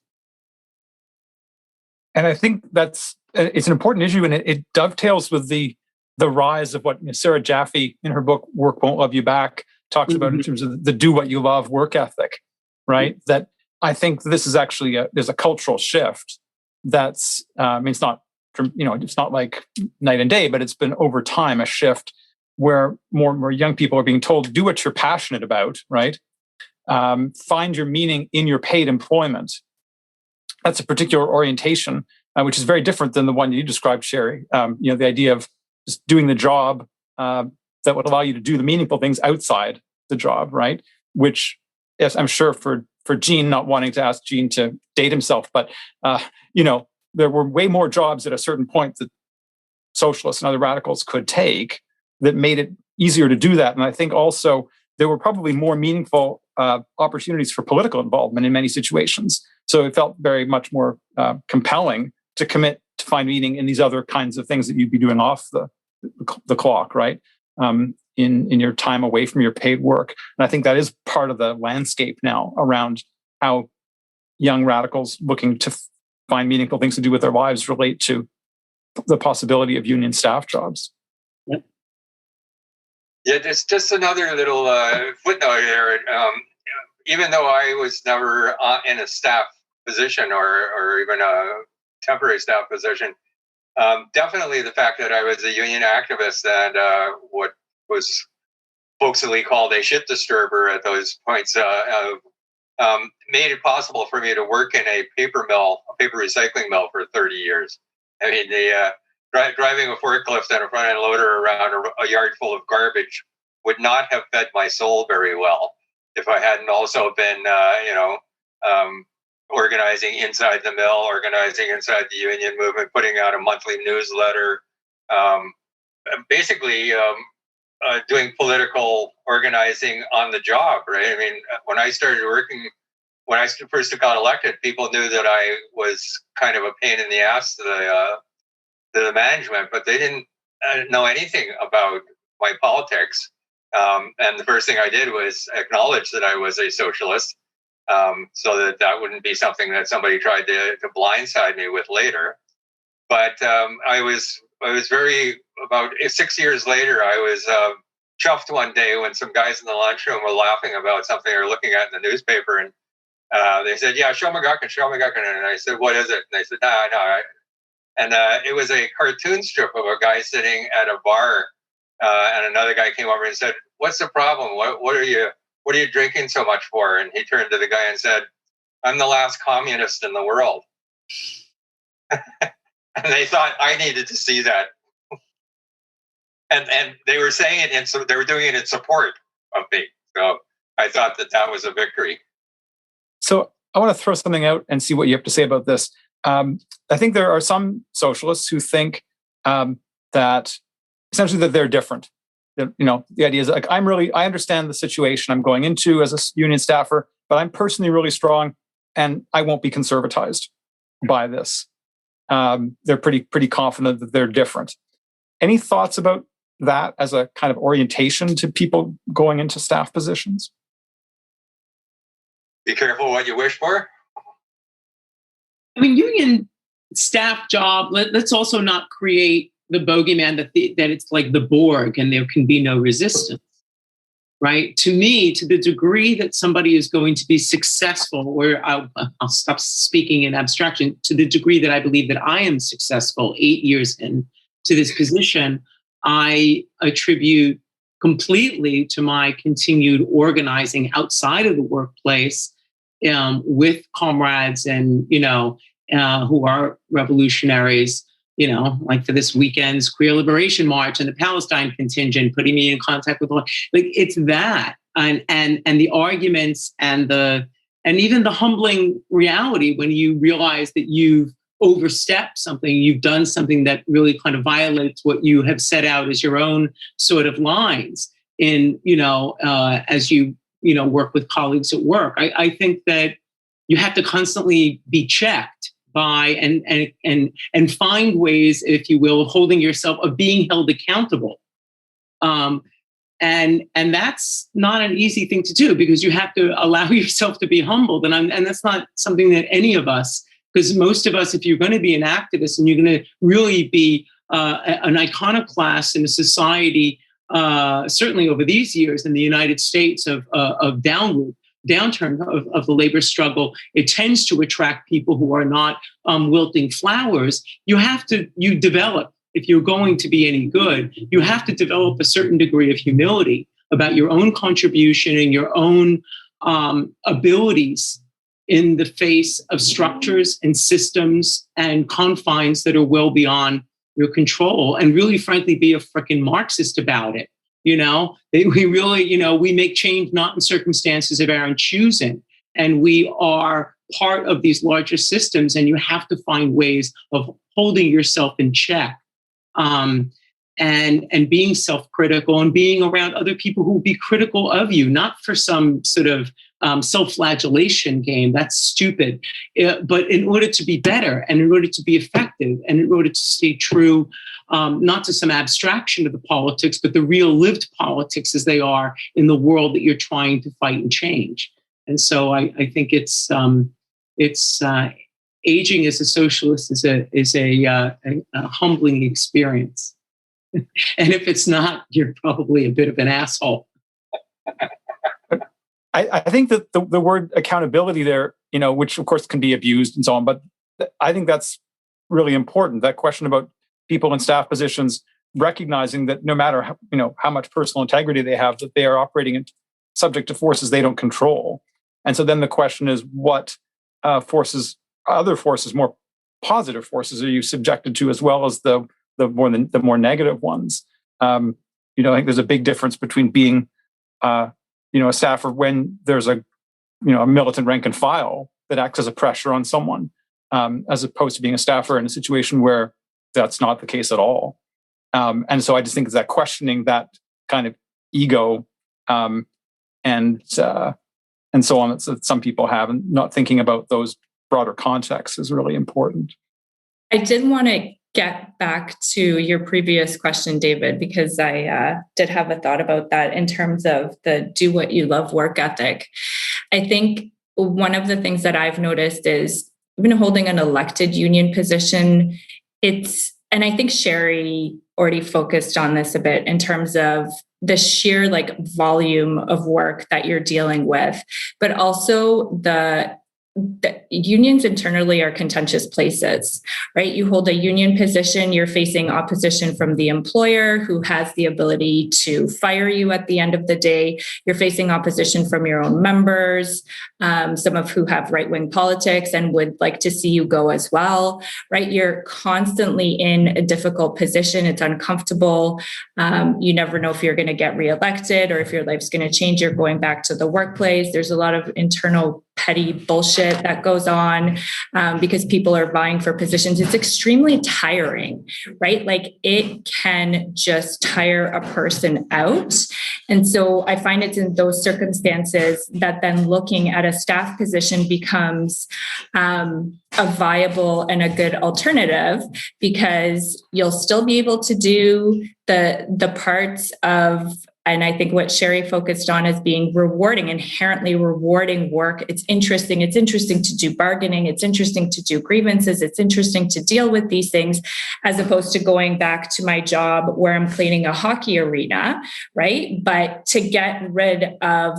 And I think it's an important issue, and it dovetails with the rise of what Sarah Jaffe in her book "Work Won't Love You Back" talks about in terms of the "do what you love" work ethic, right? That I think this is actually there's a cultural shift that's it's not like night and day, but it's been over time a shift where more and more young people are being told, do what you're passionate about, right? Find your meaning in your paid employment. That's a particular orientation, which is very different than the one you described, Sherry. The idea of just doing the job that would allow you to do the meaningful things outside the job, right? Which, yes, I'm sure for Gene, not wanting to ask Gene to date himself, but there were way more jobs at a certain point that socialists and other radicals could take that made it easier to do that. And I think also there were probably more meaningful opportunities for political involvement in many situations. So it felt very much more compelling to commit to find meaning in these other kinds of things that you'd be doing off the clock, right? In your time away from your paid work. And I think that is part of the landscape now around how young radicals looking to find meaningful things to do with their lives relate to the possibility of union staff jobs. Yeah, there's just another little footnote here. Even though I was never in a staff position or even a temporary staff position, definitely the fact that I was a union activist and what was folksily called a shit disturber at those points made it possible for me to work in a paper recycling mill for 30 years. I mean, driving a forklift and a front end loader around a yard full of garbage would not have fed my soul very well if I hadn't also been, organizing inside the mill, organizing inside the union movement, putting out a monthly newsletter, basically doing political organizing on the job, right? I mean, when I started working, when I first got elected, people knew that I was kind of a pain in the ass to the management, but they didn't know anything about my politics. And the first thing I did was acknowledge that I was a socialist, so that wouldn't be something that somebody tried to blindside me with later. But I was very, about 6 years later, I was chuffed one day when some guys in the lunchroom were laughing about something they were looking at in the newspaper, and they said, "Yeah, show McGuckin." And I said, "What is it?" And they said, "No." And it was a cartoon strip of a guy sitting at a bar, and another guy came over and said, "What's the problem? What are you drinking so much for?" And he turned to the guy and said, "I'm the last communist in the world." And they thought I needed to see that. And they were saying it, so they were doing it in support of me. So I thought that was a victory. So I want to throw something out and see what you have to say about this. I think there are some socialists who think that essentially that they're different. That, the idea is like, I understand the situation I'm going into as a union staffer, but I'm personally really strong and I won't be conservatized by this. They're pretty confident that they're different. Any thoughts about that as a kind of orientation to people going into staff positions? Be careful what you wish for. I mean, union staff job, let's also not create the bogeyman that it's like the Borg and there can be no resistance, right? To me, to the degree that somebody is going to be successful, or I'll stop speaking in abstraction, to the degree that I believe that I am successful 8 years into this position, I attribute completely to my continued organizing outside of the workplace with comrades and, who are revolutionaries, like for this weekend's Queer Liberation March and the Palestine contingent, putting me in contact with, it's that and the arguments and even the humbling reality when you realize that you've overstepped something, you've done something that really kind of violates what you have set out as your own sort of lines in, as you work with colleagues at work. I think that you have to constantly be checked by and find ways, if you will, of holding yourself, of being held accountable. And that's not an easy thing to do because you have to allow yourself to be humbled. And that's not something that any of us, because most of us, if you're going to be an activist and you're going to really be an iconoclast in a society, certainly over these years in the United States of downturn of the labor struggle, it tends to attract people who are not wilting flowers. You develop, if you're going to be any good, you have to develop a certain degree of humility about your own contribution and your own abilities in the face of structures and systems and confines that are well beyond your control, and really, frankly, be a freaking Marxist about it. We really, we make change not in circumstances of our own choosing, and we are part of these larger systems, and you have to find ways of holding yourself in check, and being self-critical and being around other people who will be critical of you, not for some sort of self-flagellation game. That's stupid. But in order to be better and in order to be effective and in order to stay true not to some abstraction of the politics, but the real lived politics as they are in the world that you're trying to fight and change. And so I think it's aging as a socialist is a humbling experience. And if it's not, you're probably a bit of an asshole. I think that the word accountability there, which of course can be abused and so on, but I think that's really important. That question about people in staff positions recognizing that no matter how much personal integrity they have, that they are operating subject to forces they don't control. And so then the question is, what other forces, more positive forces, are you subjected to, as well as the more negative ones? I think there's a big difference between being a staffer when there's a militant rank and file that acts as a pressure on someone, as opposed to being a staffer in a situation where that's not the case at all. And so I just think that questioning that kind of ego and so on that some people have, and not thinking about those broader contexts is really important. I did want to get back to your previous question, David, because I did have a thought about that in terms of the do what you love work ethic. I think one of the things that I've noticed is even holding an elected union position, and I think Sherry already focused on this a bit in terms of the sheer volume of work that you're dealing with, but also the unions internally are contentious places, right? You hold a union position, you're facing opposition from the employer who has the ability to fire you at the end of the day. You're facing opposition from your own members, some of who have right-wing politics and would like to see you go as well, right? You're constantly in a difficult position. It's uncomfortable. You never know if you're going to get reelected or if your life's going to change. You're going back to the workplace. There's a lot of internal petty bullshit that goes on because people are vying for positions. It's extremely tiring, right? It can just tire a person out. And so I find it's in those circumstances that then looking at a staff position becomes a viable and a good alternative, because you'll still be able to do the parts of, and I think what Sherry focused on is being rewarding, inherently rewarding work. It's interesting. It's interesting to do bargaining. It's interesting to do grievances. It's interesting to deal with these things, as opposed to going back to my job where I'm cleaning a hockey arena, right? But to get rid of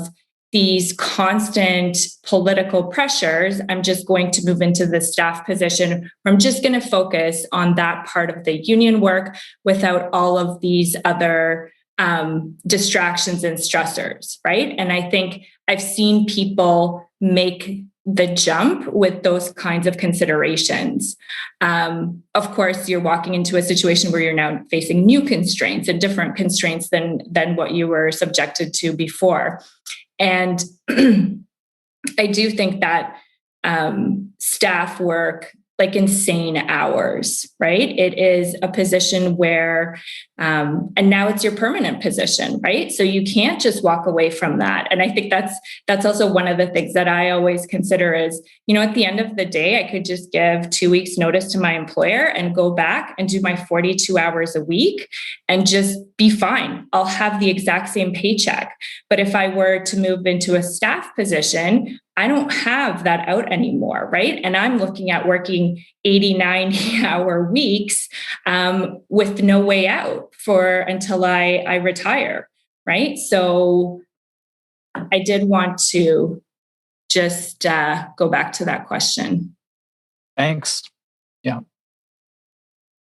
these constant political pressures, I'm just going to move into the staff position where I'm just going to focus on that part of the union work without all of these other distractions and stressors, right? And I think I've seen people make the jump with those kinds of considerations. Of course, you're walking into a situation where you're now facing new constraints and different constraints than what you were subjected to before. And I do think that staff work, insane hours, right? It is a position where, and now it's your permanent position, right? So you can't just walk away from that. And I think that's also one of the things that I always consider is, at the end of the day, I could just give 2 weeks notice to my employer and go back and do my 42 hours a week and just be fine. I'll have the exact same paycheck. But if I were to move into a staff position, I don't have that out anymore, right? And I'm looking at working 80, 90-hour weeks with no way out until I retire, right? So I did want to just go back to that question. Thanks. Yeah.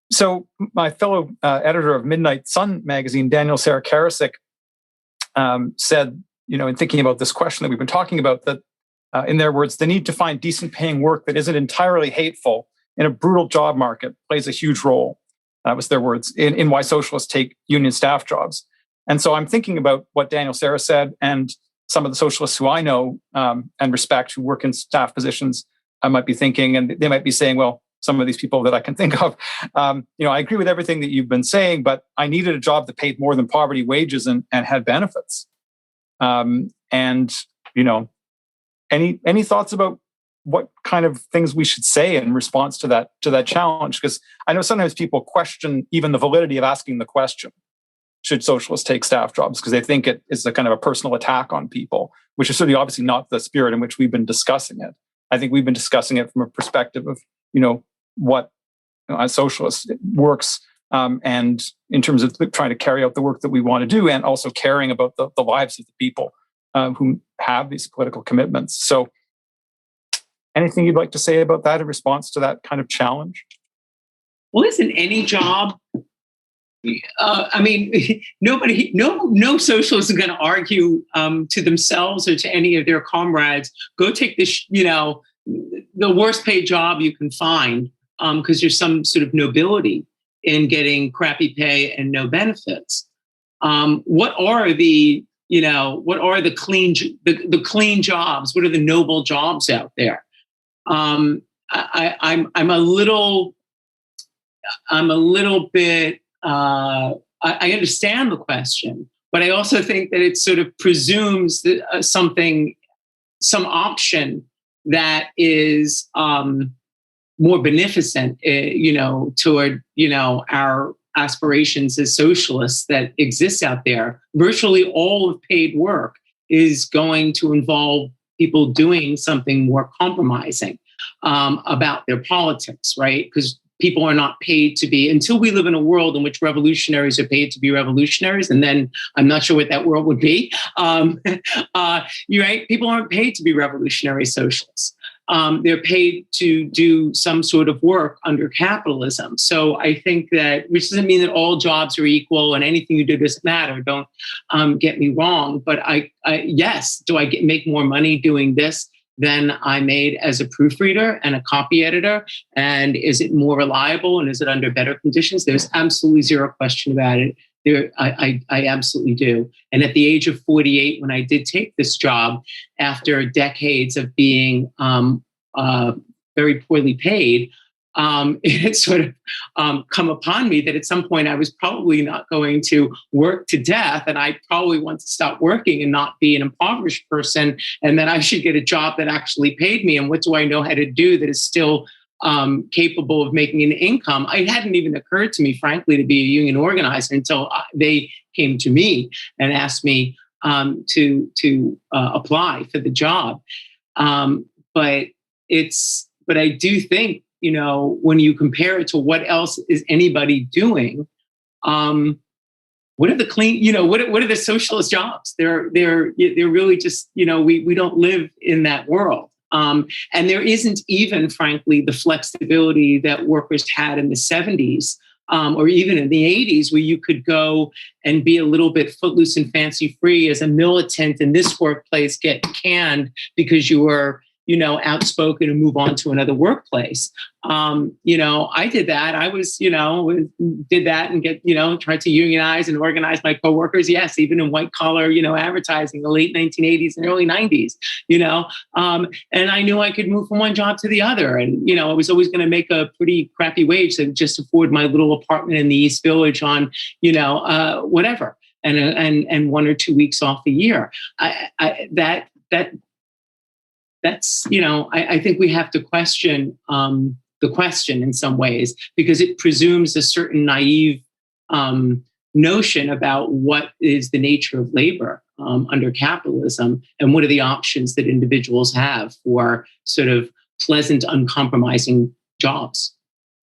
So my fellow editor of Midnight Sun magazine, Daniel Karasik, said, in thinking about this question that we've been talking about, that in their words, the need to find decent paying work that isn't entirely hateful in a brutal job market plays a huge role. That was their words, in why socialists take union staff jobs. And so I'm thinking about what Daniel Sarah said, and some of the socialists who I know and respect who work in staff positions, I might be thinking, and they might be saying, well, some of these people that I can think of, I agree with everything that you've been saying, but I needed a job that paid more than poverty wages and had benefits. Any thoughts about what kind of things we should say in response to that challenge. Because I know sometimes people question even the validity of asking the question, should socialists take staff jobs? Because they think it is a kind of a personal attack on people, which is certainly obviously not the spirit in which we've been discussing it. I think we've been discussing it from a perspective of, what as socialists works, and in terms of trying to carry out the work that we want to do, and also caring about the lives of the people who have these political commitments. So anything you'd like to say about that in response to that kind of challenge? Well, isn't any job? No socialist is going to argue to themselves or to any of their comrades, go take this, the worst paid job you can find, because there's some sort of nobility in getting crappy pay and no benefits. What are the clean jobs? What are the noble jobs out there? I'm a little bit. I understand the question, but I also think that it sort of presumes that some option that is more beneficent, toward our aspirations as socialists that exists out there. Virtually all of paid work is going to involve people doing something more compromising about their politics, right? Because people are not paid to be, until we live in a world in which revolutionaries are paid to be revolutionaries, and then I'm not sure what that world would be. You're right, people aren't paid to be revolutionary socialists. They're paid to do some sort of work under capitalism. So I think that, which doesn't mean that all jobs are equal and anything you do doesn't matter. Don't get me wrong. But yes, do I make more money doing this than I made as a proofreader and a copy editor? And is it more reliable? And is it under better conditions? There's absolutely zero question about it. I absolutely do. And at the age of 48, when I did take this job, after decades of being very poorly paid, it sort of come upon me that at some point I was probably not going to work to death, and I probably want to stop working and not be an impoverished person, and that I should get a job that actually paid me. And what do I know how to do that is still capable of making an income? It hadn't even occurred to me, frankly, to be a union organizer until they came to me and asked me to apply for the job. But I do think, when you compare it to what else is anybody doing, what are the clean, what are the socialist jobs? They're really just, we don't live in that world. And there isn't even, frankly, the flexibility that workers had in the 70s or even in the 80s, where you could go and be a little bit footloose and fancy free as a militant in this workplace, get canned because you were, outspoken and move on to another workplace. I did that. I was, did that and tried to unionize and organize my coworkers. Yes, even in white collar, advertising, the late 1980s and early 90s, and I knew I could move from one job to the other. And, I was always going to make a pretty crappy wage to just afford my little apartment in the East Village on, whatever. And 1 or 2 weeks off a year. That's, I think we have to question the question in some ways, because it presumes a certain naive notion about what is the nature of labor under capitalism, and what are the options that individuals have for sort of pleasant, uncompromising jobs.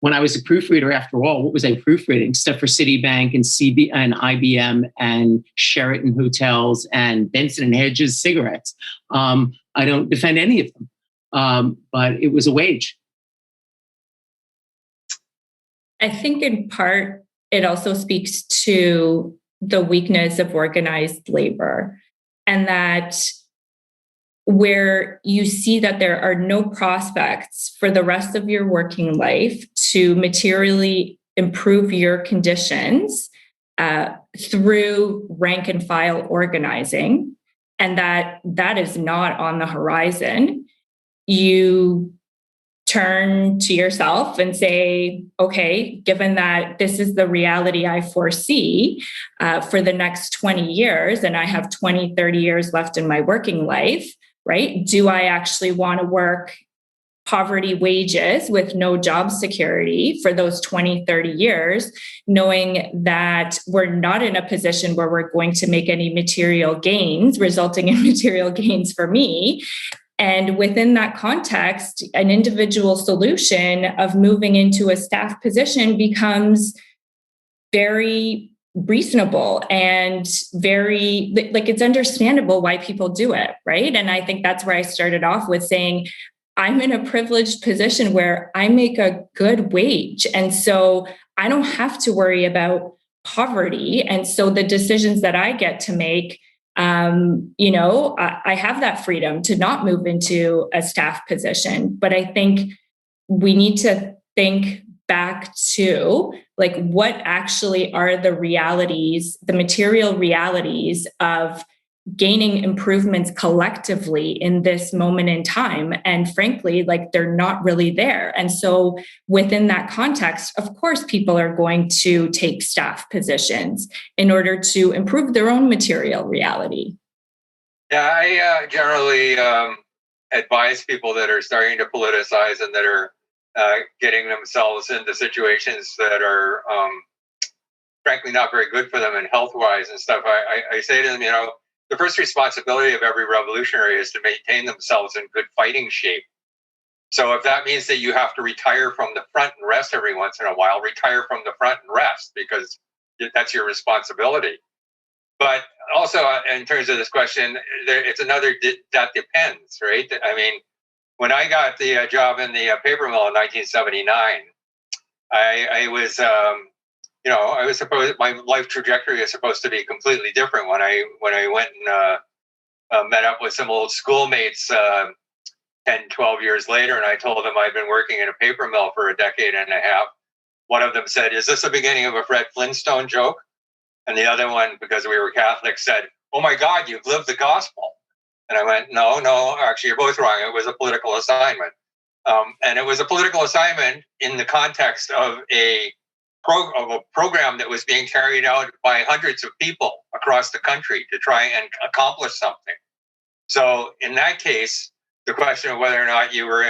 When I was a proofreader, after all, what was I proofreading? Stuff for Citibank and IBM and Sheraton Hotels and Benson and Hedges cigarettes. I don't defend any of them, but it was a wage. I think in part, it also speaks to the weakness of organized labor, and that where you see that there are no prospects for the rest of your working life to materially improve your conditions through rank and file organizing, and that is not on the horizon, you turn to yourself and say, okay, given that this is the reality I foresee for the next 20 years, and I have 20, 30 years left in my working life, right? Do I actually want to work poverty wages with no job security for those 20, 30 years, knowing that we're not in a position where we're going to make any material gains, resulting in material gains for me. And within that context, an individual solution of moving into a staff position becomes very reasonable and very, like, it's understandable why people do it, right? And I think that's where I started off with saying, I'm in a privileged position where I make a good wage. And so I don't have to worry about poverty. And so the decisions that I get to make, I have that freedom to not move into a staff position. But I think we need to think back to, like, what actually are the realities, the material realities of gaining improvements collectively in this moment in time. And frankly, like, they're not really there. And so within that context, of course, people are going to take staff positions in order to improve their own material reality. Yeah, I generally advise people that are starting to politicize and that are getting themselves into situations that are frankly not very good for them and health-wise and stuff. I say to them, the first responsibility of every revolutionary is to maintain themselves in good fighting shape. So if that means that you have to retire from the front and rest every once in a while, retire from the front and rest, because that's your responsibility. But also, in terms of this question, it's another, that depends, right? I mean, when I got the job in the paper mill in 1979, I was... I was supposed, my life trajectory is supposed to be completely different when I went and met up with some old schoolmates 10, 12 years later, and I told them I'd been working in a paper mill for a decade and a half. One of them said, "Is this the beginning of a Fred Flintstone joke?" And the other one, because we were Catholic, said, "Oh my God, you've lived the gospel." And I went, no, actually, you're both wrong. It was a political assignment. And it was a political assignment in the context of a program that was being carried out by hundreds of people across the country to try and accomplish something. So in that case, the question of whether or not you were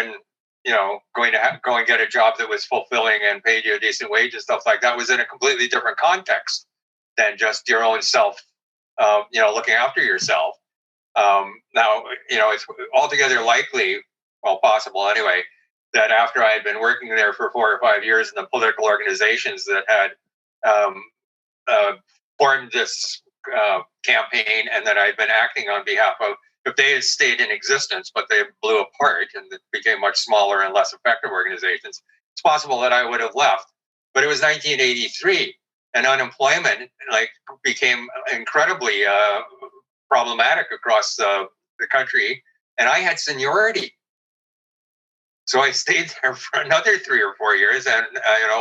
going to go and get a job that was fulfilling and paid you a decent wage and stuff like that was in a completely different context than just your own self, looking after yourself. Now, it's altogether likely, well, possible anyway, that after I had been working there for 4 or 5 years in the political organizations that had formed this campaign and that I'd been acting on behalf of, if they had stayed in existence, but they blew apart and became much smaller and less effective organizations, it's possible that I would have left. But it was 1983, and unemployment became incredibly problematic across the country, and I had seniority. So I stayed there for another 3 or 4 years and,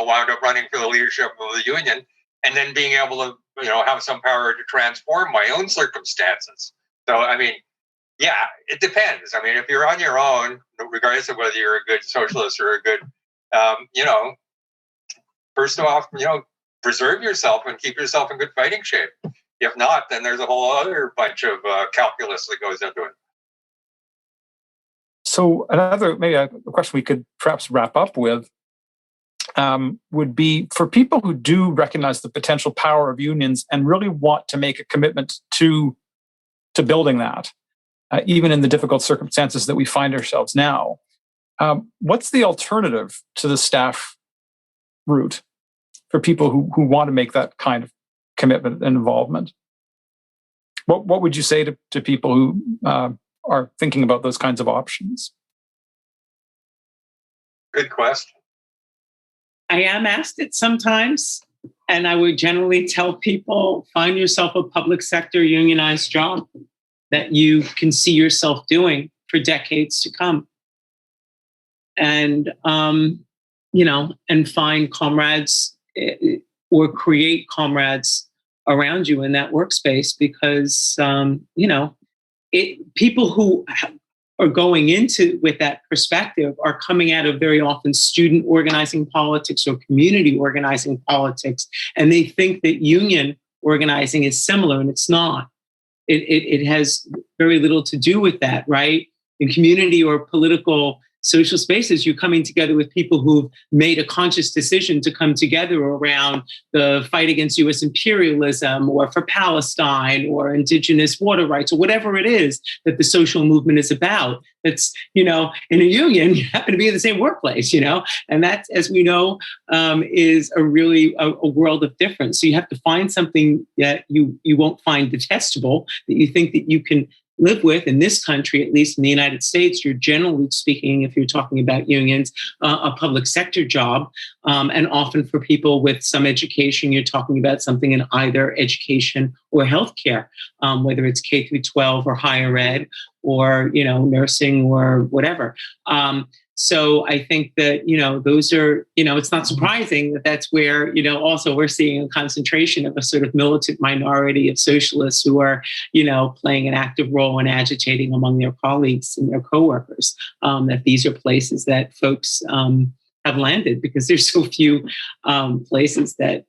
wound up running for the leadership of the union and then being able to, have some power to transform my own circumstances. So, I mean, yeah, it depends. I mean, if you're on your own, regardless of whether you're a good socialist or a good, first off, preserve yourself and keep yourself in good fighting shape. If not, then there's a whole other bunch of calculus that goes into it. So maybe a question we could perhaps wrap up with would be for people who do recognize the potential power of unions and really want to make a commitment to building that, even in the difficult circumstances that we find ourselves now. What's the alternative to the staff route for people who want to make that kind of commitment and involvement? What would you say to people who are thinking about those kinds of options? Good question. I am asked it sometimes, and I would generally tell people, find yourself a public sector unionized job that you can see yourself doing for decades to come. And, and find comrades or create comrades around you in that workspace, because, people who are going into with that perspective are coming out of very often student organizing politics or community organizing politics, and they think that union organizing is similar, and it's not. It has very little to do with that, right? In community or political social spaces, you're coming together with people who've made a conscious decision to come together around the fight against US imperialism or for Palestine or indigenous water rights or whatever it is that the social movement is about. That's, in a union, you happen to be in the same workplace, and that, as we know, is a really a world of difference. So you have to find something that you won't find detestable, that you think that you can live with. In this country, at least in the United States, you're generally speaking, if you're talking about unions, a public sector job. And often for people with some education, you're talking about something in either education or healthcare, whether it's K through 12 or higher ed or, nursing or whatever. So I think that, those are, it's not surprising that that's where, also we're seeing a concentration of a sort of militant minority of socialists who are, playing an active role in agitating among their colleagues and their coworkers, that these are places that folks have landed because there's so few places that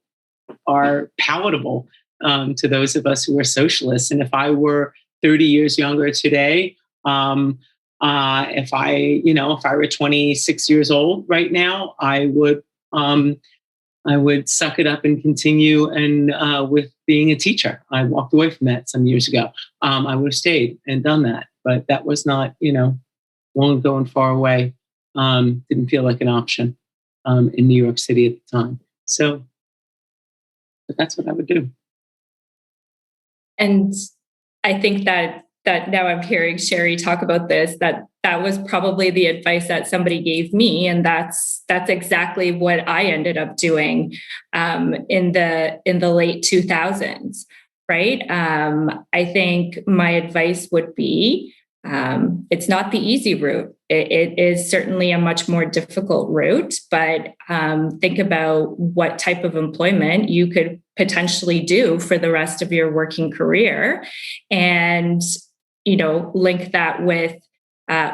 are palatable to those of us who are socialists. And if I were 30 years younger today, if I were 26 years old right now, I would suck it up and continue and with being a teacher. I walked away from that some years ago. I would have stayed and done that, but that was not, long ago and far away. Didn't feel like an option in New York City at the time. So, but that's what I would do. And I think that now I'm hearing Sherry talk about this, that was probably the advice that somebody gave me. And that's exactly what I ended up doing in the late 2000s, right? I think my advice would be, it's not the easy route. It is certainly a much more difficult route, but think about what type of employment you could potentially do for the rest of your working career and link that with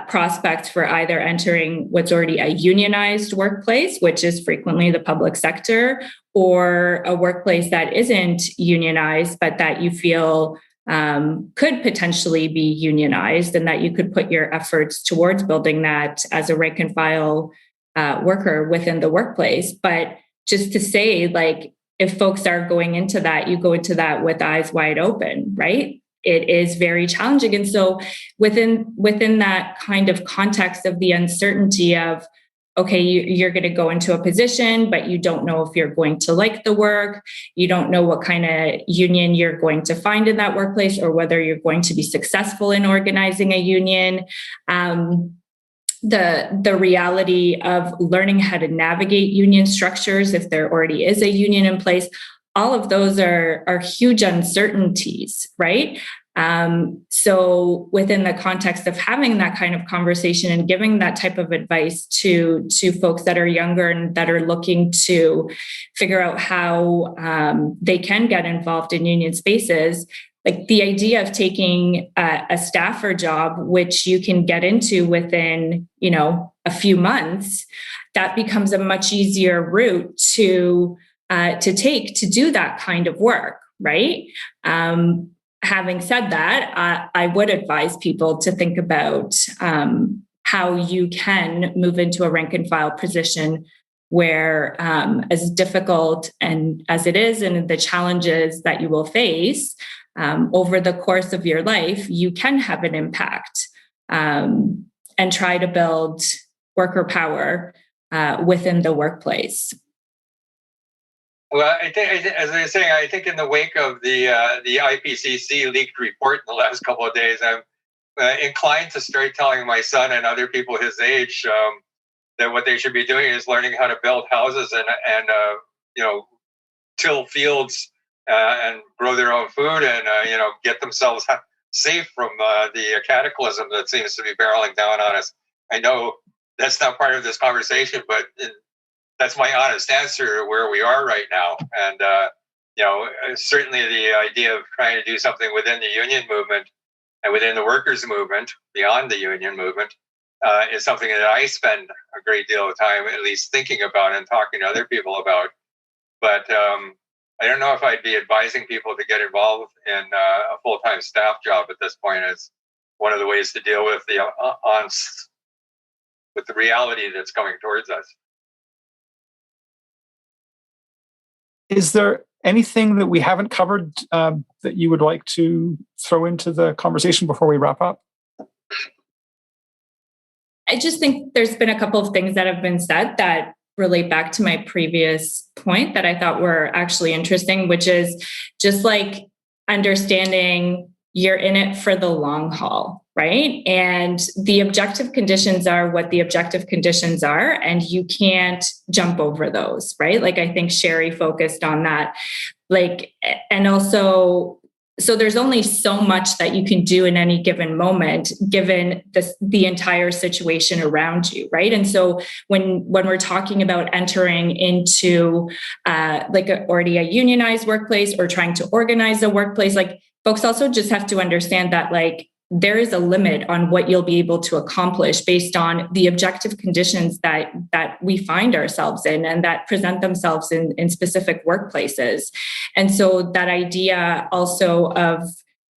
prospects for either entering what's already a unionized workplace, which is frequently the public sector, or a workplace that isn't unionized, but that you feel could potentially be unionized, and that you could put your efforts towards building that as a rank and file worker within the workplace. But just to say, if folks are going into that, you go into that with eyes wide open, right? It is very challenging. And so within that kind of context of the uncertainty of, okay, you're going to go into a position, but you don't know if you're going to like the work. You don't know what kind of union you're going to find in that workplace or whether you're going to be successful in organizing a union. The reality of learning how to navigate union structures, if there already is a union in place, all of those are huge uncertainties, right? So within the context of having that kind of conversation and giving that type of advice to folks that are younger and that are looking to figure out how they can get involved in union spaces, like the idea of taking a staffer job, which you can get into within, a few months, that becomes a much easier route to take to do that kind of work, right? Having said that, I would advise people to think about how you can move into a rank and file position where, as difficult and as it is, and the challenges that you will face over the course of your life, you can have an impact and try to build worker power within the workplace. Well, I think, as I was saying, I think in the wake of the IPCC leaked report in the last couple of days, I'm inclined to start telling my son and other people his age that what they should be doing is learning how to build houses and till fields and grow their own food and get themselves safe from the cataclysm that seems to be barreling down on us. I know that's not part of this conversation, but that's my honest answer to where we are right now. And, certainly the idea of trying to do something within the union movement and within the workers' movement, beyond the union movement, is something that I spend a great deal of time at least thinking about and talking to other people about. But I don't know if I'd be advising people to get involved in a full-time staff job at this point as one of the ways to deal with the with the reality that's coming towards us. Is there anything that we haven't covered that you would like to throw into the conversation before we wrap up? I just think there's been a couple of things that have been said that relate back to my previous point that I thought were actually interesting, which is just like understanding you're in it for the long haul, right? And the objective conditions are what the objective conditions are, and you can't jump over those, right? Like I think Sherry focused on that. Like, and also, so there's only so much that you can do in any given moment, given the entire situation around you, right? And so when we're talking about entering into already a unionized workplace or trying to organize a workplace, like folks also just have to understand that like there is a limit on what you'll be able to accomplish based on the objective conditions that we find ourselves in and that present themselves in specific workplaces. And so that idea also of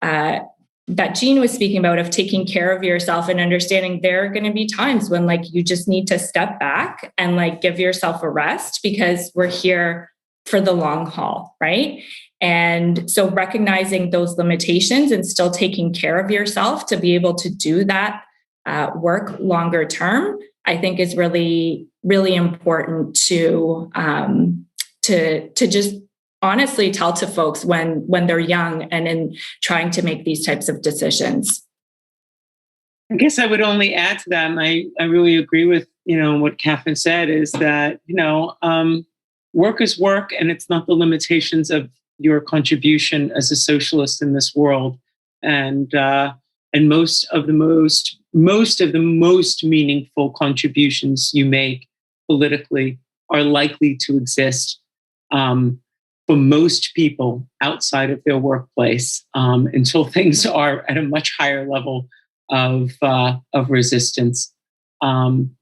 that Jean was speaking about of taking care of yourself and understanding there are going to be times when like you just need to step back and like give yourself a rest because we're here for the long haul, right? And so recognizing those limitations and still taking care of yourself to be able to do that work longer term, I think is really, really important to just honestly tell to folks when they're young and in trying to make these types of decisions. I guess I would only add to that, and I really agree with, what Catherine said, is that, work is work, and it's not the limitations of your contribution as a socialist in this world. And most of the most meaningful contributions you make politically are likely to exist for most people outside of their workplace until things are at a much higher level of resistance.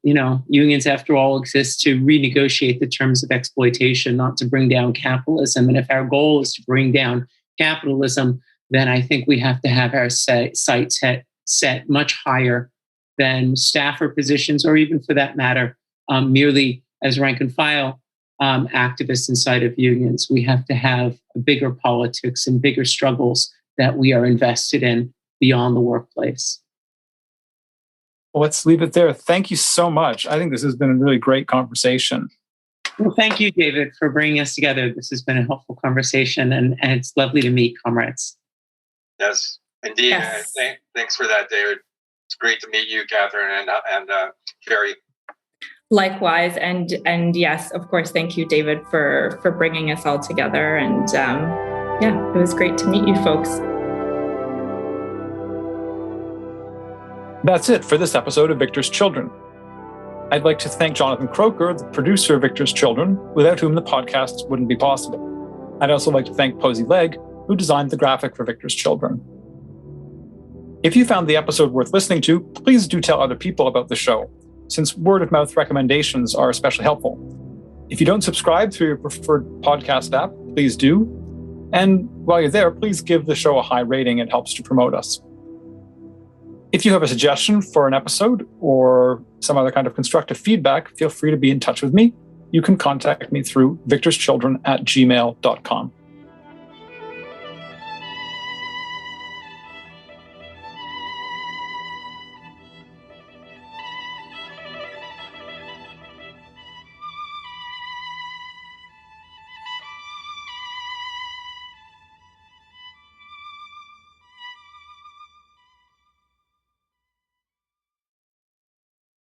Unions, after all, exist to renegotiate the terms of exploitation, not to bring down capitalism. And if our goal is to bring down capitalism, then I think we have to have our sights set much higher than staffer positions, or even for that matter, merely as rank and file activists inside of unions. We have to have a bigger politics and bigger struggles that we are invested in beyond the workplace. Well, let's leave it there. Thank you so much. I think this has been a really great conversation. Well, thank you, David, for bringing us together. This has been a helpful conversation, and it's lovely to meet comrades. Yes, indeed. Yes. Thanks for that, David. It's great to meet you, Catherine and Sherry. Likewise, and yes, of course, thank you, David, for bringing us all together. And it was great to meet you folks. That's it for this episode of Victor's Children. I'd like to thank Jonathan Croker, the producer of Victor's Children, without whom the podcast wouldn't be possible. I'd also like to thank Posey Legg, who designed the graphic for Victor's Children. If you found the episode worth listening to, please do tell other people about the show, since word-of-mouth recommendations are especially helpful. If you don't subscribe through your preferred podcast app, please do. And while you're there, please give the show a high rating. It helps to promote us. If you have a suggestion for an episode or some other kind of constructive feedback, feel free to be in touch with me. You can contact me through victorschildren@gmail.com.